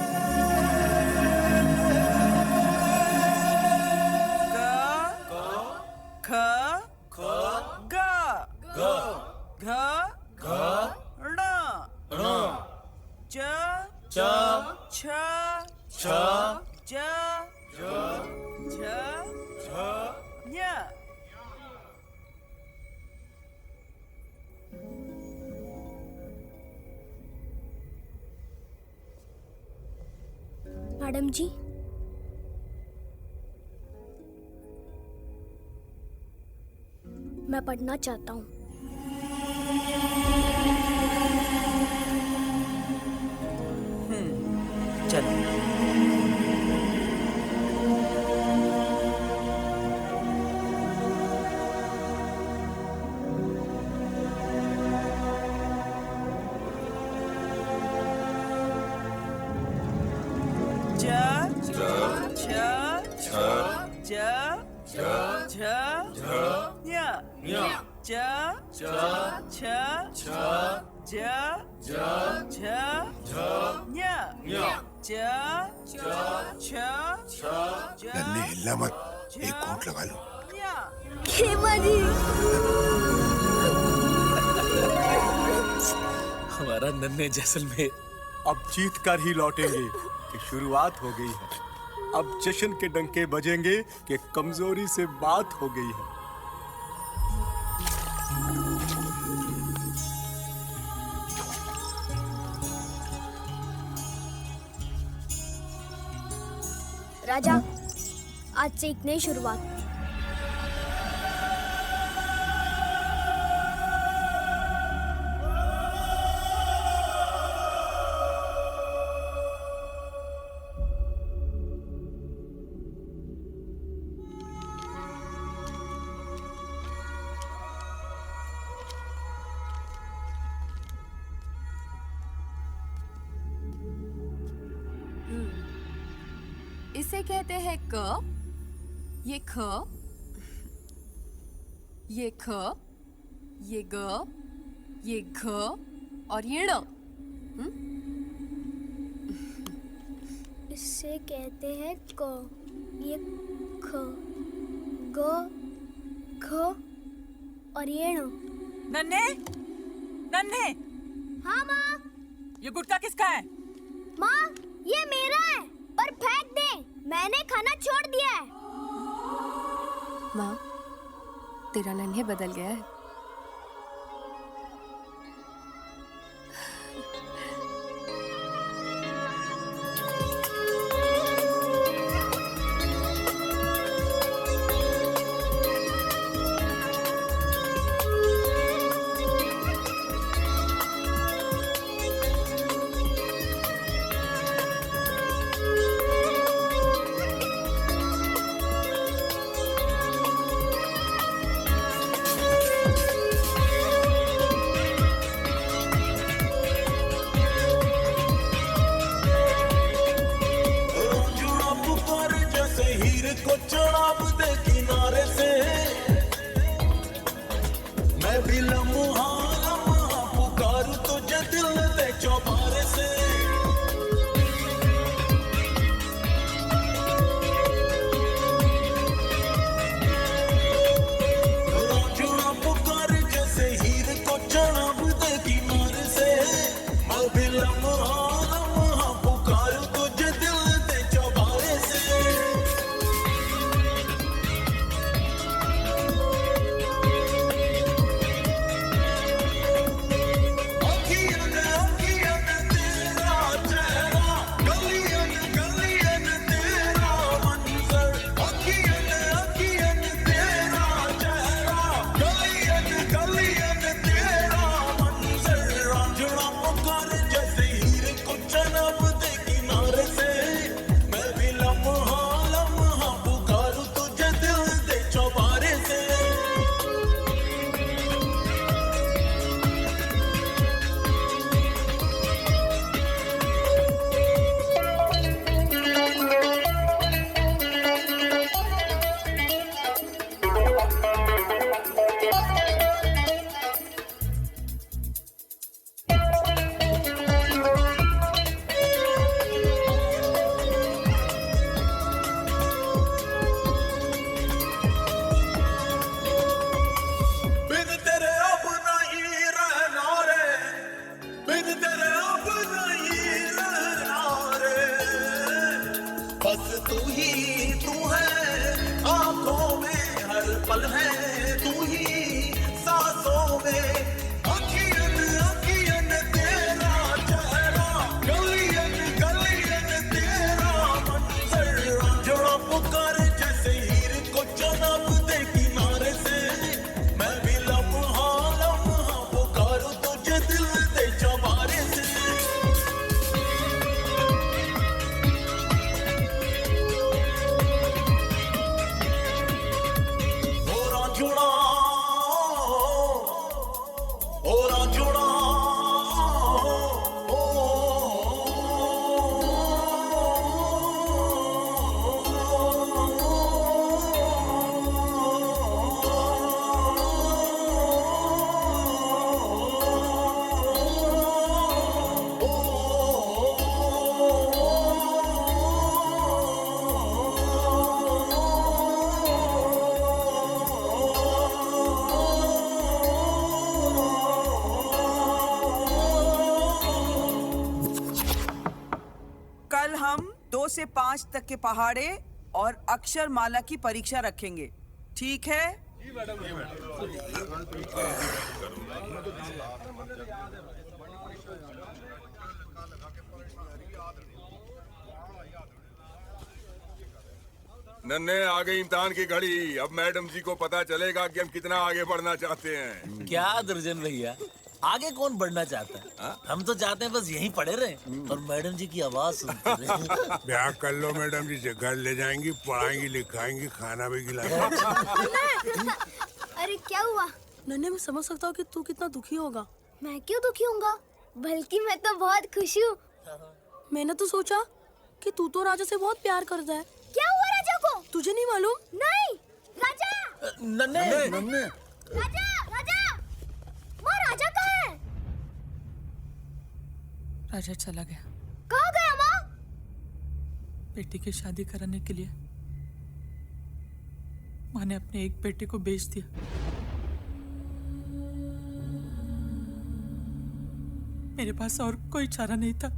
मैडम जी, मैं पढ़ना चाहता हूँ। चलो। नन्हे हिलना मत, एक घूंट लगा लो। खेमा जी। हमारा नन्हे जैसलमेर अब जीत कर ही लौटेंगे कि शुरुआत हो गई है। अब जश्न के डंके बजेंगे कि कमजोरी से बात हो गई है। राजा, आज से एक नई शुरुआत। इसे कहते हैं क, ये ख, ये ख, ये ग, ये घ और ये ण। इसे कहते हैं क, ये ख, ग, घ और ये ण। नन्हे, नन्हे। हाँ माँ। ये गुटखा किसका है? माँ, ये मेरा है, पर फेंक दे, मैंने खाना छोड़ दिया है। माँ, तेरा नन्हे बदल गया है। तू ही तू है, आंखों में हर पल है तू ही, सांसों में अखियन अखियन तेरा चेहरा, गलियन गलियन तेरा मंजर, जोड़ा पुकार जैसे हीर को जनाब दे किनारे से, मैं भी लम्हा लम्हा पुकारूं तुझे दिल दे चबारे से। कल हम 2 से 5 तक के पहाड़े और अक्षर माला की परीक्षा रखेंगे, ठीक है? नन्हे आ गई इम्तिहान की घड़ी। अब मैडम जी को पता चलेगा कि हम कितना आगे बढ़ना चाहते हैं। क्या दुर्जन भैया, आगे कौन बढ़ना चाहता है? हम तो चाहते हैं बस यहीं पड़े रहे और मैडम जी की आवाज सुनते रहे। ब्याह कर लो, मैडम जी से घर ले जाएंगी, पढ़ाएंगी लिखाएंगी, खाना भी खिलाएंगी। अरे क्या हुआ? नन्हे, मैं समझ सकता हूँ कि तू कितना दुखी होगा। मैं क्यों दुखी होऊंगा? बल्कि मैं तो बहुत खुश हूँ। मैंने तो सोचा कि तू तो राजा से बहुत प्यार करता है। क्या हुआ राजा को? तुझे नहीं मालूम? नहीं। राजा! नन्हे, राजा! राजा! माँ, राजा कहाँ है? राजा चला गया। कहाँ गया माँ? बेटी की शादी कराने के लिए माँ ने अपने एक बेटे को बेच दिया। मेरे पास और कोई चारा नहीं था,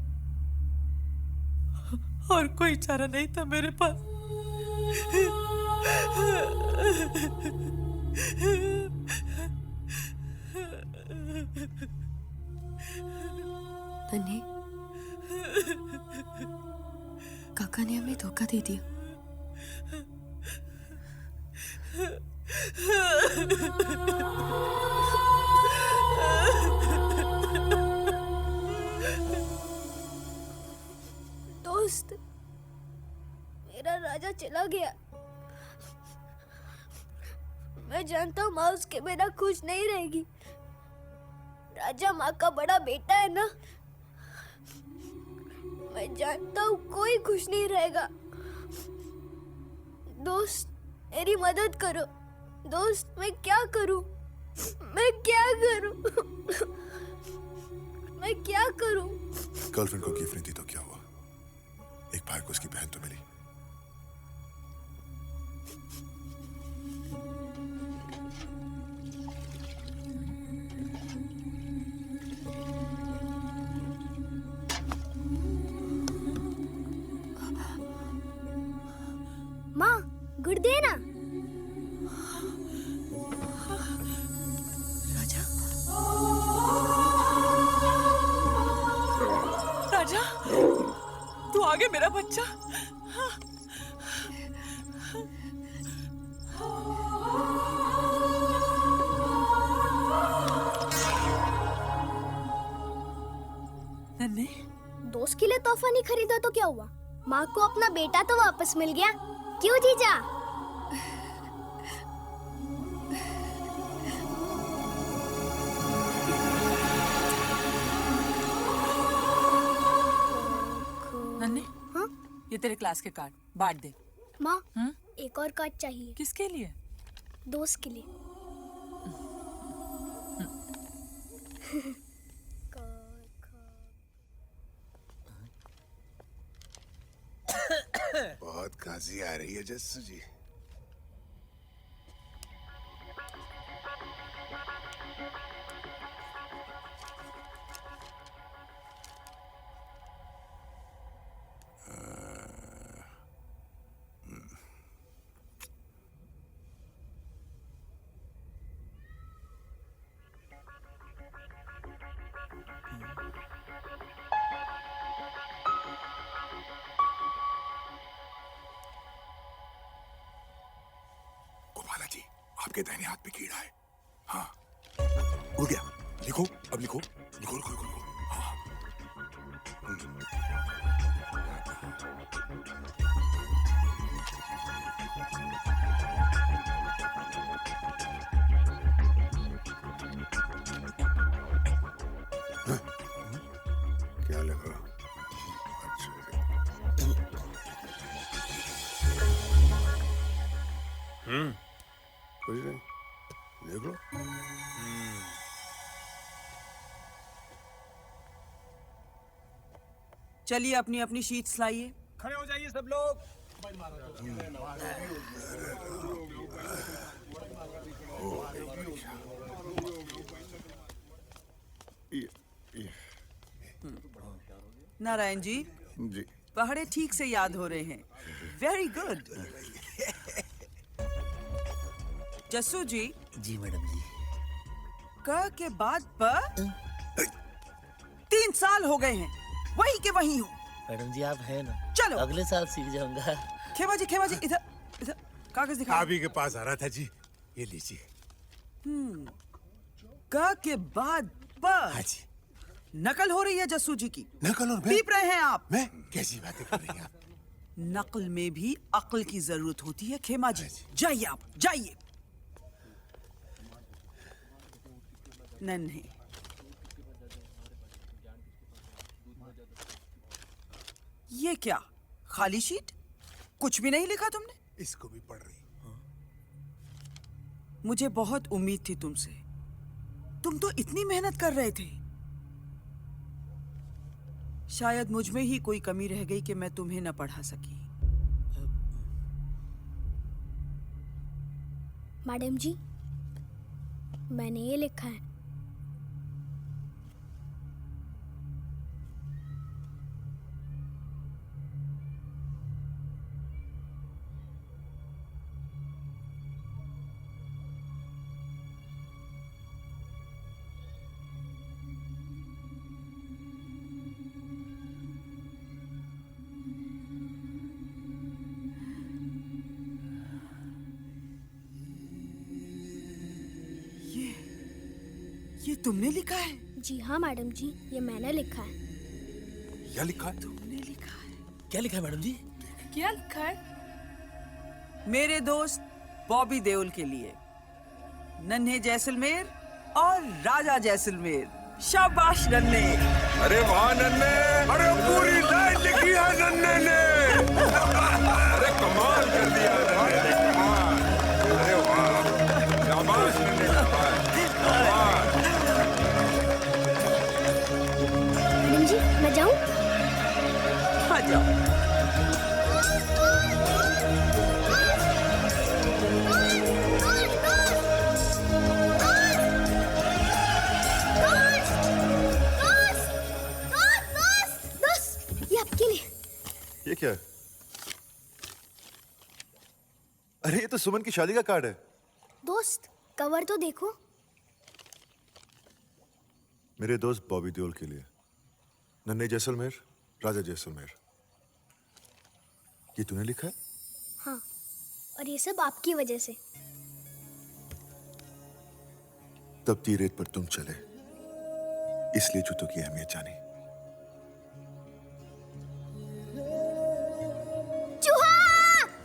और कोई चारा नहीं था मेरे पास। नन्हे, काका ने हमें धोखा दे दिया। दोस्त, मेरा राजा चला गया। मैं जानता हूँ माँ उसके बिना खुश नहीं रहेगी। राजा माँ का बड़ा बेटा है ना। मैं जानता हूँ कोई खुश नहीं रहेगा। दोस्त, मेरी मदद करो। दोस्त, मैं क्या करूँ? मैं क्या करूँ? मैं क्या करूँ? गर्लफ्रेंड को गिफ्ट नहीं दी तो क्या हुआ? एक भाई को उसकी बहन तो मिली। माँ, गुड़ देना। राजा, तू आ गया मेरा बच्चा। नन्हे, दोस्त के लिए तोहफा नहीं खरीदा तो क्या हुआ? माँ को अपना बेटा तो वापस मिल गया। क्यों जीजा? नन्हे, हाँ? ये तेरे क्लास के कार्ड बांट दे। माँ, एक और कार्ड चाहिए। किसके लिए? दोस्त के लिए। बहुत खांसी आ रही है जस्सू जी। आपके दाहिने हाथ पे कीड़ा है। हाँ, उड़ गया। लिखो, अब लिखो, लिखो, लिखो, लिखो, लिखो। हाँ। क्या लगा? कुछ नहीं, देख लो। चलिए अपनी अपनी शीट्स लाइए। खड़े हो जाइए सब लोग। नारायण जी, जी, पहाड़े ठीक से याद हो रहे हैं। Very good. जस्सू जी। जी मैडम जी। क के बाद प 3 साल हो गए हैं, वही के वही हो। मैडम जी आप हैं ना, चलो अगले साल सीख जाऊंगा। खेमा जी इधर इधर कागज दिखा। आप ही के पास आ रहा था जी, ये लीजिए। क के बाद प। हाँ जी। नकल हो रही है जस्सू जी की। नकल? और पीप रहे हैं आप। मैं? कैसी बातें कर रही हैं आप? नकल में भी अक्ल की जरूरत होती है खेमा जी। जाइए आप, जाइए। नन्हे, ये क्या खाली शीट? कुछ भी नहीं लिखा तुमने? इसको भी पढ़ रही। मुझे बहुत उम्मीद थी तुमसे। तुम तो इतनी मेहनत कर रहे थे। शायद मुझ में ही कोई कमी रह गई कि मैं तुम्हें न पढ़ा सकी। मैडम जी, मैंने ये लिखा है। ये तुमने लिखा है? जी हाँ मैडम जी, ये मैंने लिखा है। क्या लिखा है? तुमने लिखा है? क्या लिखा है मैडम जी? क्या लिखा है? मेरे दोस्त बॉबी देओल के लिए, नन्हे जैसलमेर और राजा जैसलमेर। शाबाश नन्हे। अरे वाह नन्हे, अरे पूरी लाइन लिखी है नन्हे ने। अरे कमाल कर दिया नन्हे ने, कमाल। अरे वाह, शाबाश नन्हे, कमाल। मैडम जी, मैं जाऊं? हाँ जाओ। ये क्या है? अरे ये तो सुमन की शादी का कार्ड है। दोस्त, कवर तो देखो। मेरे दोस्त बॉबी देओल के लिए, नन्हे जैसलमेर, राजा जैसलमेर। ये तूने लिखा है? हाँ, और ये सब आपकी वजह से। तपती रेत पर तुम चले, इसलिए जूतों की अहमियत जानी।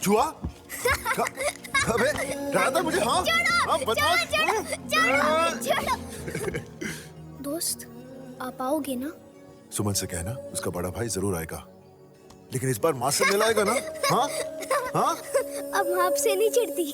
चूहा? अबे डरा था मुझे। हाँ हाँ बदमाश। दोस्त, आप आओगे ना? सुमन से कहना उसका बड़ा भाई जरूर आएगा, लेकिन इस बार माँ से मिलाएगा ना? हाँ हाँ। अब माँ आपसे नहीं चिढ़ती।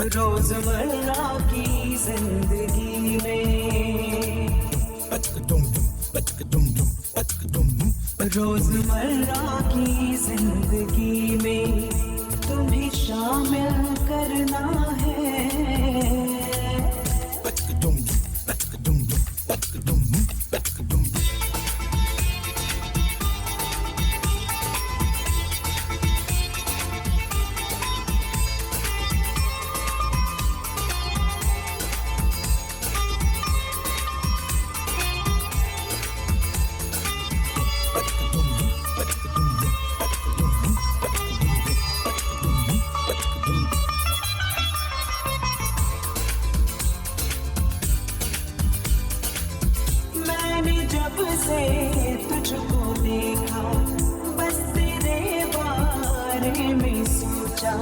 रोजमर्रा की जिंदगी में रोजमर्रा की जिंदगी में तुम्हें शामिल करना है। मैंने जब से तुझको देखा बस तेरे बारे में सोचा,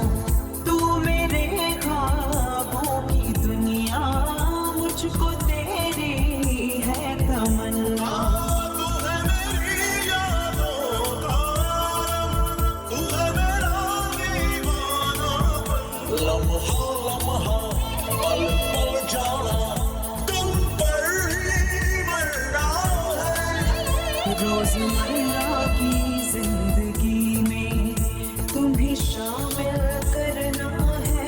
तू मेरे ख्वाबों की दुनिया, मुझको तेरी है तमन्ना। तू है मेरी यादों का आलम, तू है मेरा दीवानापन। लम्हा लम्हा पल पल जाना तुम पर ही मरना है। रोजमर्रा की जिंदगी में तुम्हें शामिल करना है।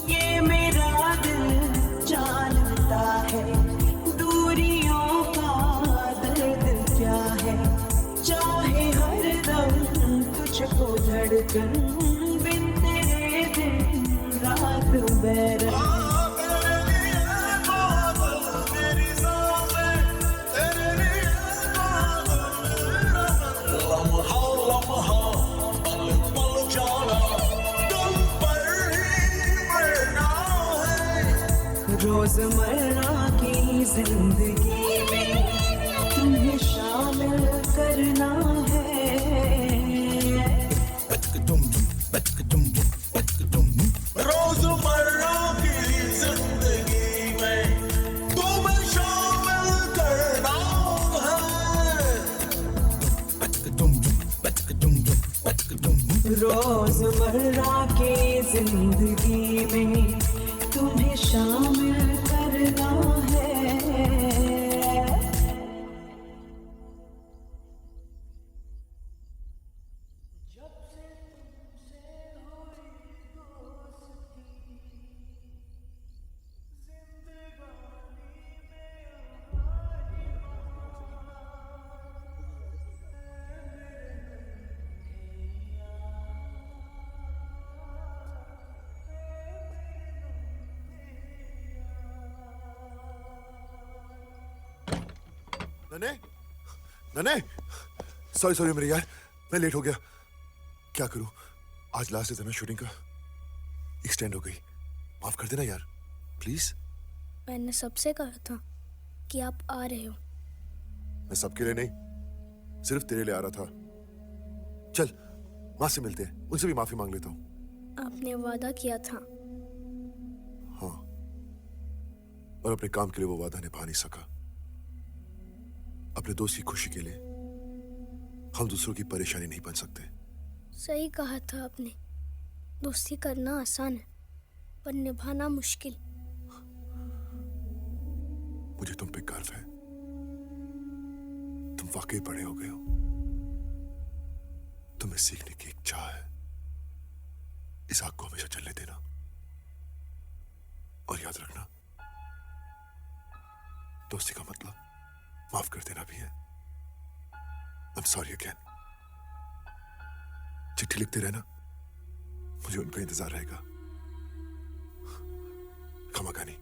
ये मेरा दिल जानता है दूरियों का दर्द क्या है, चाहे हर दम तुझको धड़कन, बिन तेरे दिन रात बैरह। मेरी सांसें तेरे लिए लम्हा लम्हा पल पल जाना तुम पर ही मरना है। रोजमर्रा की जिंदगी में तुम्हें शामिल करना है। रोजमर्रा की जिंदगी में तुम्हें शामिल करना है। रोजमर्रा की जिंदगी में तुम्हें शामिल करना है। नने नने सॉरी सॉरी मेरे यार, मैं लेट हो गया। क्या करूं, आज लास्ट डे था ना शूटिंग का, एक्सटेंड हो गई। माफ कर देना यार प्लीज। मैंने सबसे कहा था कि आप आ रहे हो। मैं सबके लिए नहीं, सिर्फ तेरे लिए आ रहा था। चल माँ से मिलते हैं, उनसे भी माफी मांग लेता हूँ। आपने वादा किया था। हाँ, और अपने काम के लिए वो वादा निभा नहीं सका। अपने दोस्त की खुशी के लिए हम दूसरों की परेशानी नहीं बन सकते। सही कहा था आपने, दोस्ती करना आसान है पर निभाना मुश्किल। मुझे तुम पे गर्व है, तुम वाकई बड़े हो गए हो। तुम्हें सीखने की एक चाह है, इस आग को हमेशा चलने देना। और याद रखना, दोस्ती का मतलब माफ कर देना भी है। I'm sorry again। चिट्ठी लिखते रहना, मुझे उनका इंतजार रहेगा। खमाकानी।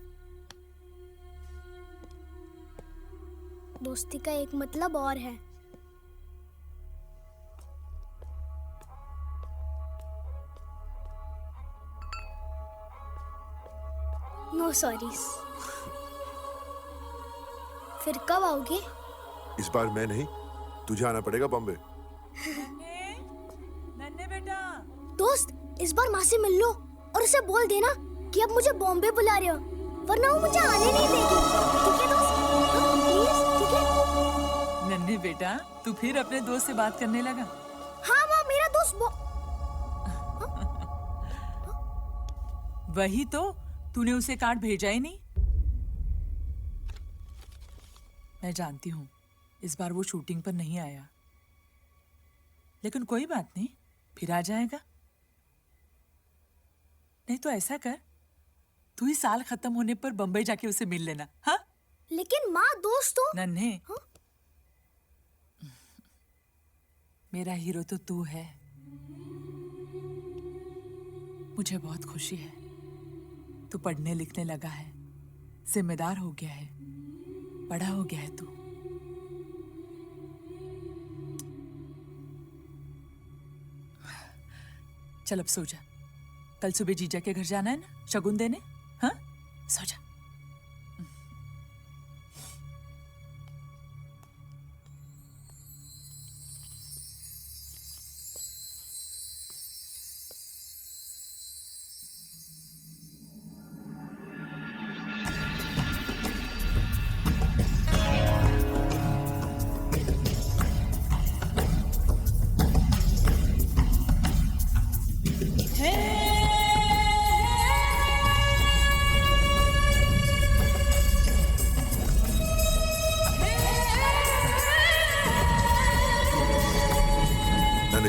दोस्ती का एक मतलब और है। No sorries. फिर कब आओगे? इस बार मैं नहीं, तुझे आना पड़ेगा बॉम्बे। नन्हे बेटा। दोस्त, इस बार माँ से मिल लो और उसे बोल देना कि अब मुझे बॉम्बे बुला रहे हो, वरना वो मुझे आने नहीं देगी। ठीक है दोस्त? प्लीज, ठीक है? नन्हे बेटा, तू फिर अपने दोस्त से बात करने लगा? हाँ माँ, मेरा दोस्त वही तो, तूने उसे कार्ड भेजा ही नहीं। मैं जानती हूँ इस बार वो शूटिंग पर नहीं आया, लेकिन कोई बात नहीं, फिर आ जाएगा। नहीं तो ऐसा कर, तू ही साल खत्म होने पर बंबई जाके उसे मिल लेना। हाँ? लेकिन माँ, दोस्तों। नन्हे, मेरा हीरो तो तू है। मुझे बहुत खुशी है, तू पढ़ने लिखने लगा है, जिम्मेदार हो गया है, बड़ा हो गया है तू। चल अब सो जा, कल सुबह जीजा के घर जाना है ना शगुन देने। हाँ, सो जा।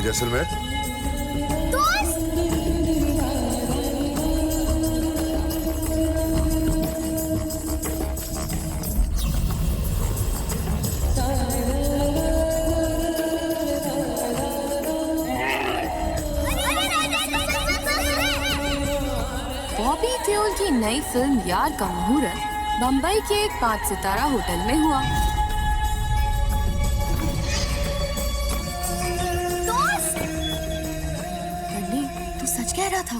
जैसलमेर। बॉबी देओल की नई फिल्म यार का मुहूर्त बम्बई के एक 5 सितारा होटल में हुआ। कह रहा था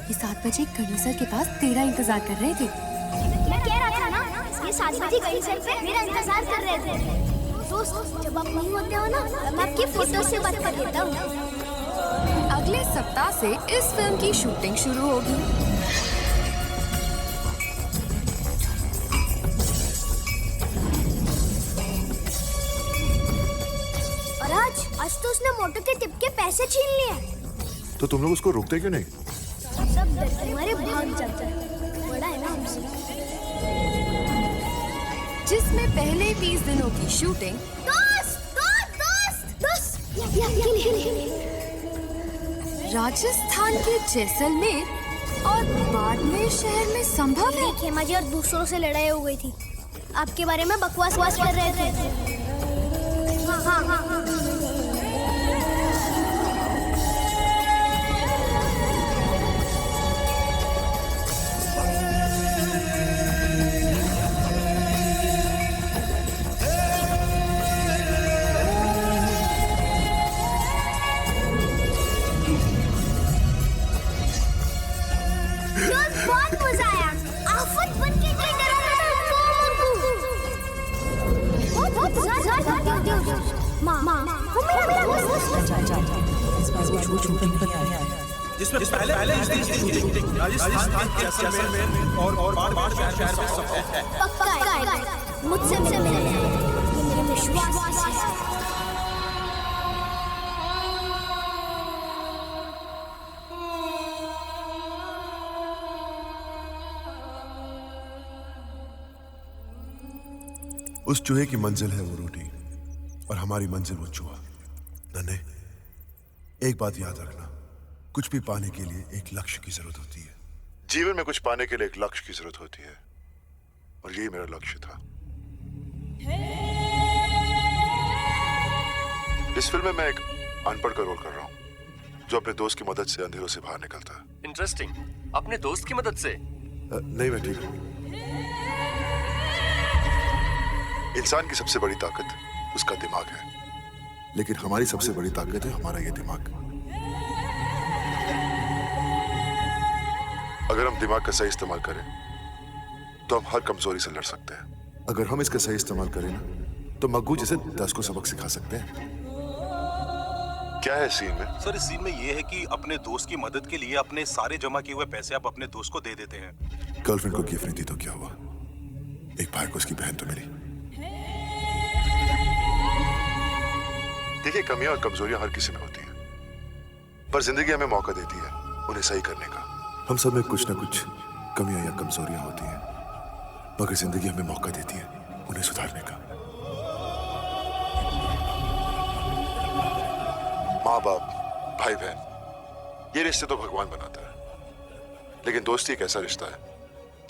कि 7 बजे गणी सर के पास तेरा इंतजार कर रहे थे। मैं कह रहा था ना, ये 7 बजे गणी सर पे मेरा इंतजार कर रहे थे। दोस्त, जब आप नहीं होते हो ना, मैं आपकी फोटो से बात कर लेता हूँ। अगले सप्ताह से इस फिल्म की शूटिंग शुरू होगी। और आज तो उसने मोटर के टिप के पैसे छीन लिए। तो तुम लोग उसको रोकते क्यों नहीं? सब डर के मारे भाग जाता है, बड़ा है ना हमसे। जिसमें पहले 20 दिनों की शूटिंग राजस्थान के जैसलमेर और बाद में शहर में संभव है। खेमा जी और दूसरों से लड़ाई हो गई थी, आपके बारे में बकवास कर रहे थे। हाँ। बहुत मजा आया, आफत बन के कोई डरा माँ, वो मेरा दोस्त। इस बार वो शूटिंग पर नहीं आया, जिसमें पहले शूटिंग राजस्थान के जैसलमेर और बाढ़ शहर में संभव है। पक्का है, मुझसे मिलने मेरे विश्वास है। उस चूहे की मंजिल है वो रोटी और हमारी मंजिल वो चूहा। नन्हे, एक बात याद रखना, कुछ भी पाने के लिए एक लक्ष्य की जरूरत होती है। जीवन में कुछ पाने के लिए एक लक्ष्य की जरूरत होती है, और यही मेरा लक्ष्य था। इस फिल्म में मैं एक अनपढ़ का रोल कर रहा हूँ, जो अपने दोस्त की मदद से अंधेरों से बाहर निकलता है। इंटरेस्टिंग। अपने दोस्त की मदद से? नहीं, मैं ठीक हूँ। इंसान की सबसे बड़ी ताकत उसका दिमाग है, लेकिन हमारी सबसे बड़ी ताकत है हमारा ये दिमाग। अगर हम दिमाग का सही इस्तेमाल करें तो हम हर कमजोरी से लड़ सकते हैं। अगर हम इसका सही इस्तेमाल करें ना, तो मग्गू जैसे 10 को सबक सिखा सकते हैं। क्या है सीन में? सर, इस सीन में ये है कि अपने दोस्त की मदद के लिए अपने सारे जमा किए हुए पैसे आप अपने दोस्त को दे देते हैं। गर्लफ्रेंड को गिफ्ट नहीं दी तो क्या हुआ? एक भाई को उसकी बहन तो मिली। देखिए, कमियां और कमजोरियां हर किसी में होती हैं, पर जिंदगी हमें मौका देती है उन्हें सही करने का। हम सब में कुछ ना कुछ कमियां या कमजोरियां होती हैं, मगर जिंदगी हमें मौका देती है उन्हें सुधारने का। माँ बाप, भाई बहन, ये रिश्ते तो भगवान बनाता है, लेकिन दोस्ती एक ऐसा रिश्ता है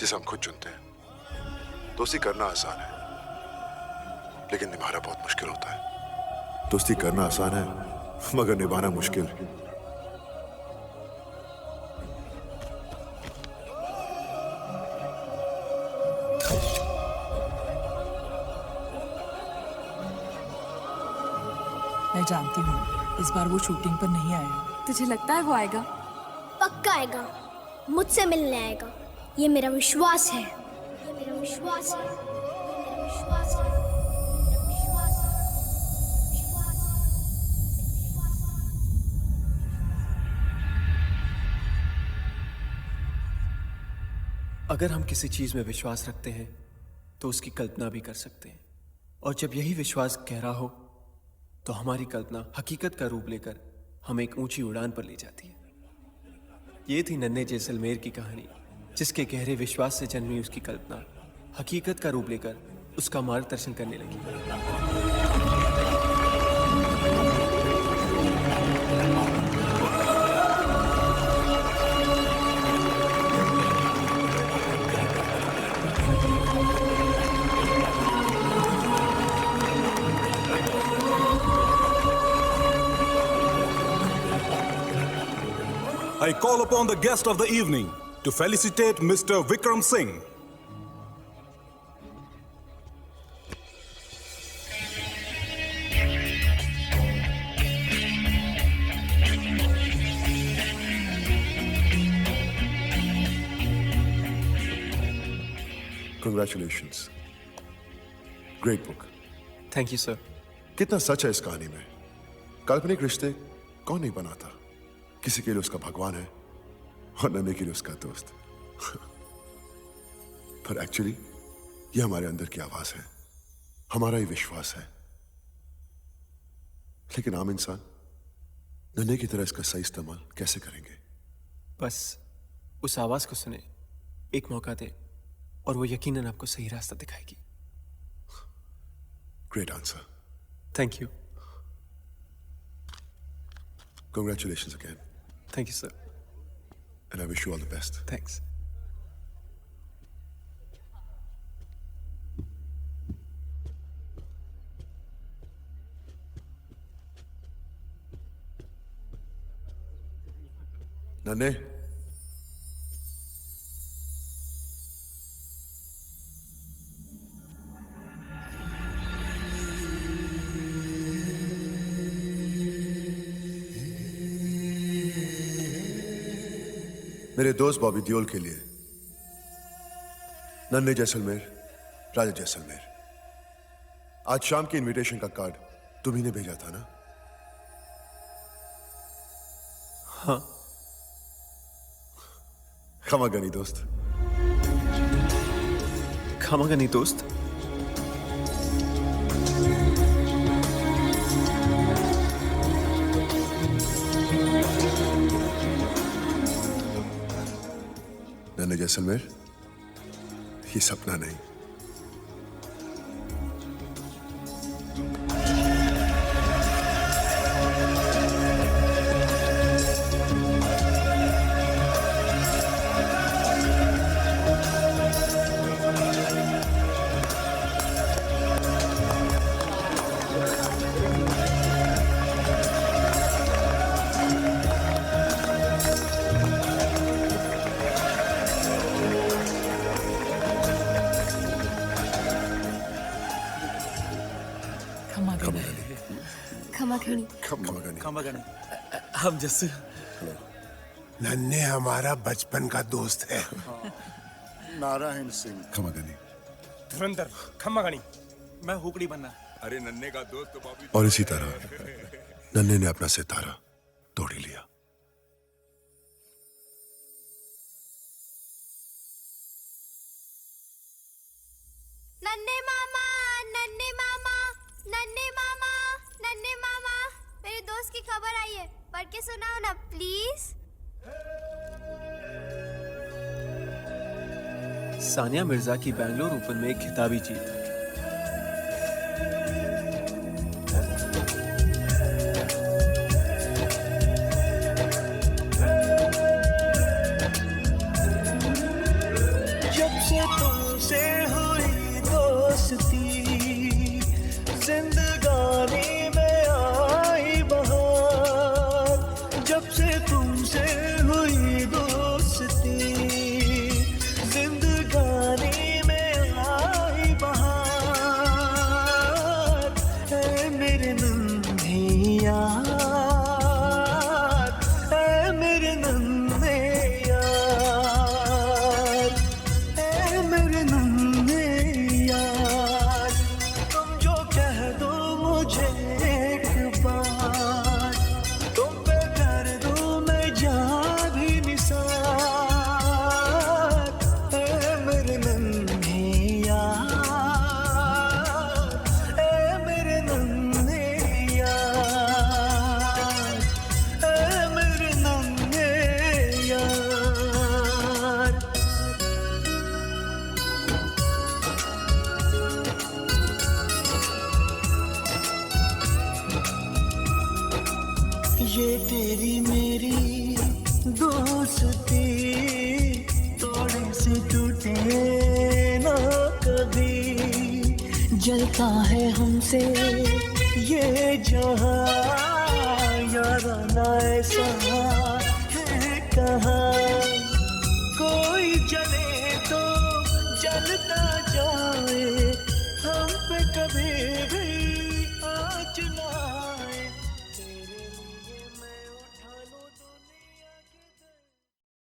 जिसे हम खुद चुनते हैं। दोस्ती करना आसान है, लेकिन निभाना बहुत मुश्किल होता है। दोस्ती करना आसान है, मगर निभाना मुश्किल। मैं जानती हूँ इस बार वो शूटिंग पर नहीं आएगा। तुझे लगता है वो आएगा? पक्का आएगा, मुझसे मिलने आएगा। ये मेरा विश्वास है। ये मेरा विश्वास है। ये मेरा विश्वास है। अगर हम किसी चीज में विश्वास रखते हैं तो उसकी कल्पना भी कर सकते हैं, और जब यही विश्वास गहरा हो तो हमारी कल्पना हकीकत का रूप लेकर हमें एक ऊंची उड़ान पर ले जाती है। ये थी नन्हे जैसलमेर की कहानी, जिसके गहरे विश्वास से जन्मी उसकी कल्पना हकीकत का रूप लेकर उसका मार्गदर्शन करने लगी। I call upon the guest of the evening to felicitate Mr. Vikram Singh. Congratulations. Great book. Thank you sir. कितना सच है इस कहानी में। काल्पनिक रिश्ते कौन नहीं बनाता? किसी के लिए उसका भगवान है और नन्हे के लिए उसका दोस्त। पर एक्चुअली ये हमारे अंदर की आवाज है, हमारा ही विश्वास है। लेकिन आम इंसान नन्हे की तरह इसका सही इस्तेमाल कैसे करेंगे? बस उस आवाज को सुने, एक मौका दे, और वो यकीनन आपको सही रास्ता दिखाएगी। Great answer. Thank you. Congratulations again. Thank you, sir. And I wish you all the best. Thanks. नन्हे, मेरे दोस्त बॉबी दियोल के लिए नन्हे जैसलमेर, राजा जैसलमेर। आज शाम की इनविटेशन का कार्ड तुम्ही ने भेजा था ना? हाँ। खमागनी दोस्त। खमागनी दोस्त? नन्हे जैसलमेर, ये सपना नहीं, खमागनी। हम जैसे नन्हे हमारा बचपन का दोस्त है। नारायण सिंह। खमागनी। धुरंधर खमागनी। मैं हुकड़ी बनना। अरे नन्हे का दोस्त तो बाबू। और इसी तरह नन्हे ने अपना सितारा तोड़ ही लिया। नन्हे मामा, नन्हे मामा, नन्हे मामा, नन्हे मामा, मेरे दोस्त की खबर आई है, पढ़ के सुनाओ ना प्लीज। सानिया मिर्जा की बैंगलोर ओपन में एक खिताबी जीत। जब से तुमसे हुई दोस्ती, जिंदगानी में आई बहार। जब से तुमसे हुई दोस्ती, जिंदगानी में आई बहार। ऐ मेरे नन्हे यार, ऐ मेरे नन्हे यार, ऐ मेरे नन्हे यार। तुम जो कह दो मुझे एक बार, तुम पे कर दूं मैं जहाँ भी निसार। ऐ मेरे नन्हे यार, ऐ मेरे नन्हे यार, ऐ मेरे नन्हे यार। ये तेरी मेरी दोस्ती थोड़े से टूटे ना कभी। जलता है हमसे ये जहां, याराना ऐसा है कहाँ। कोई जले तो जलता जाए, हम पे कभी भी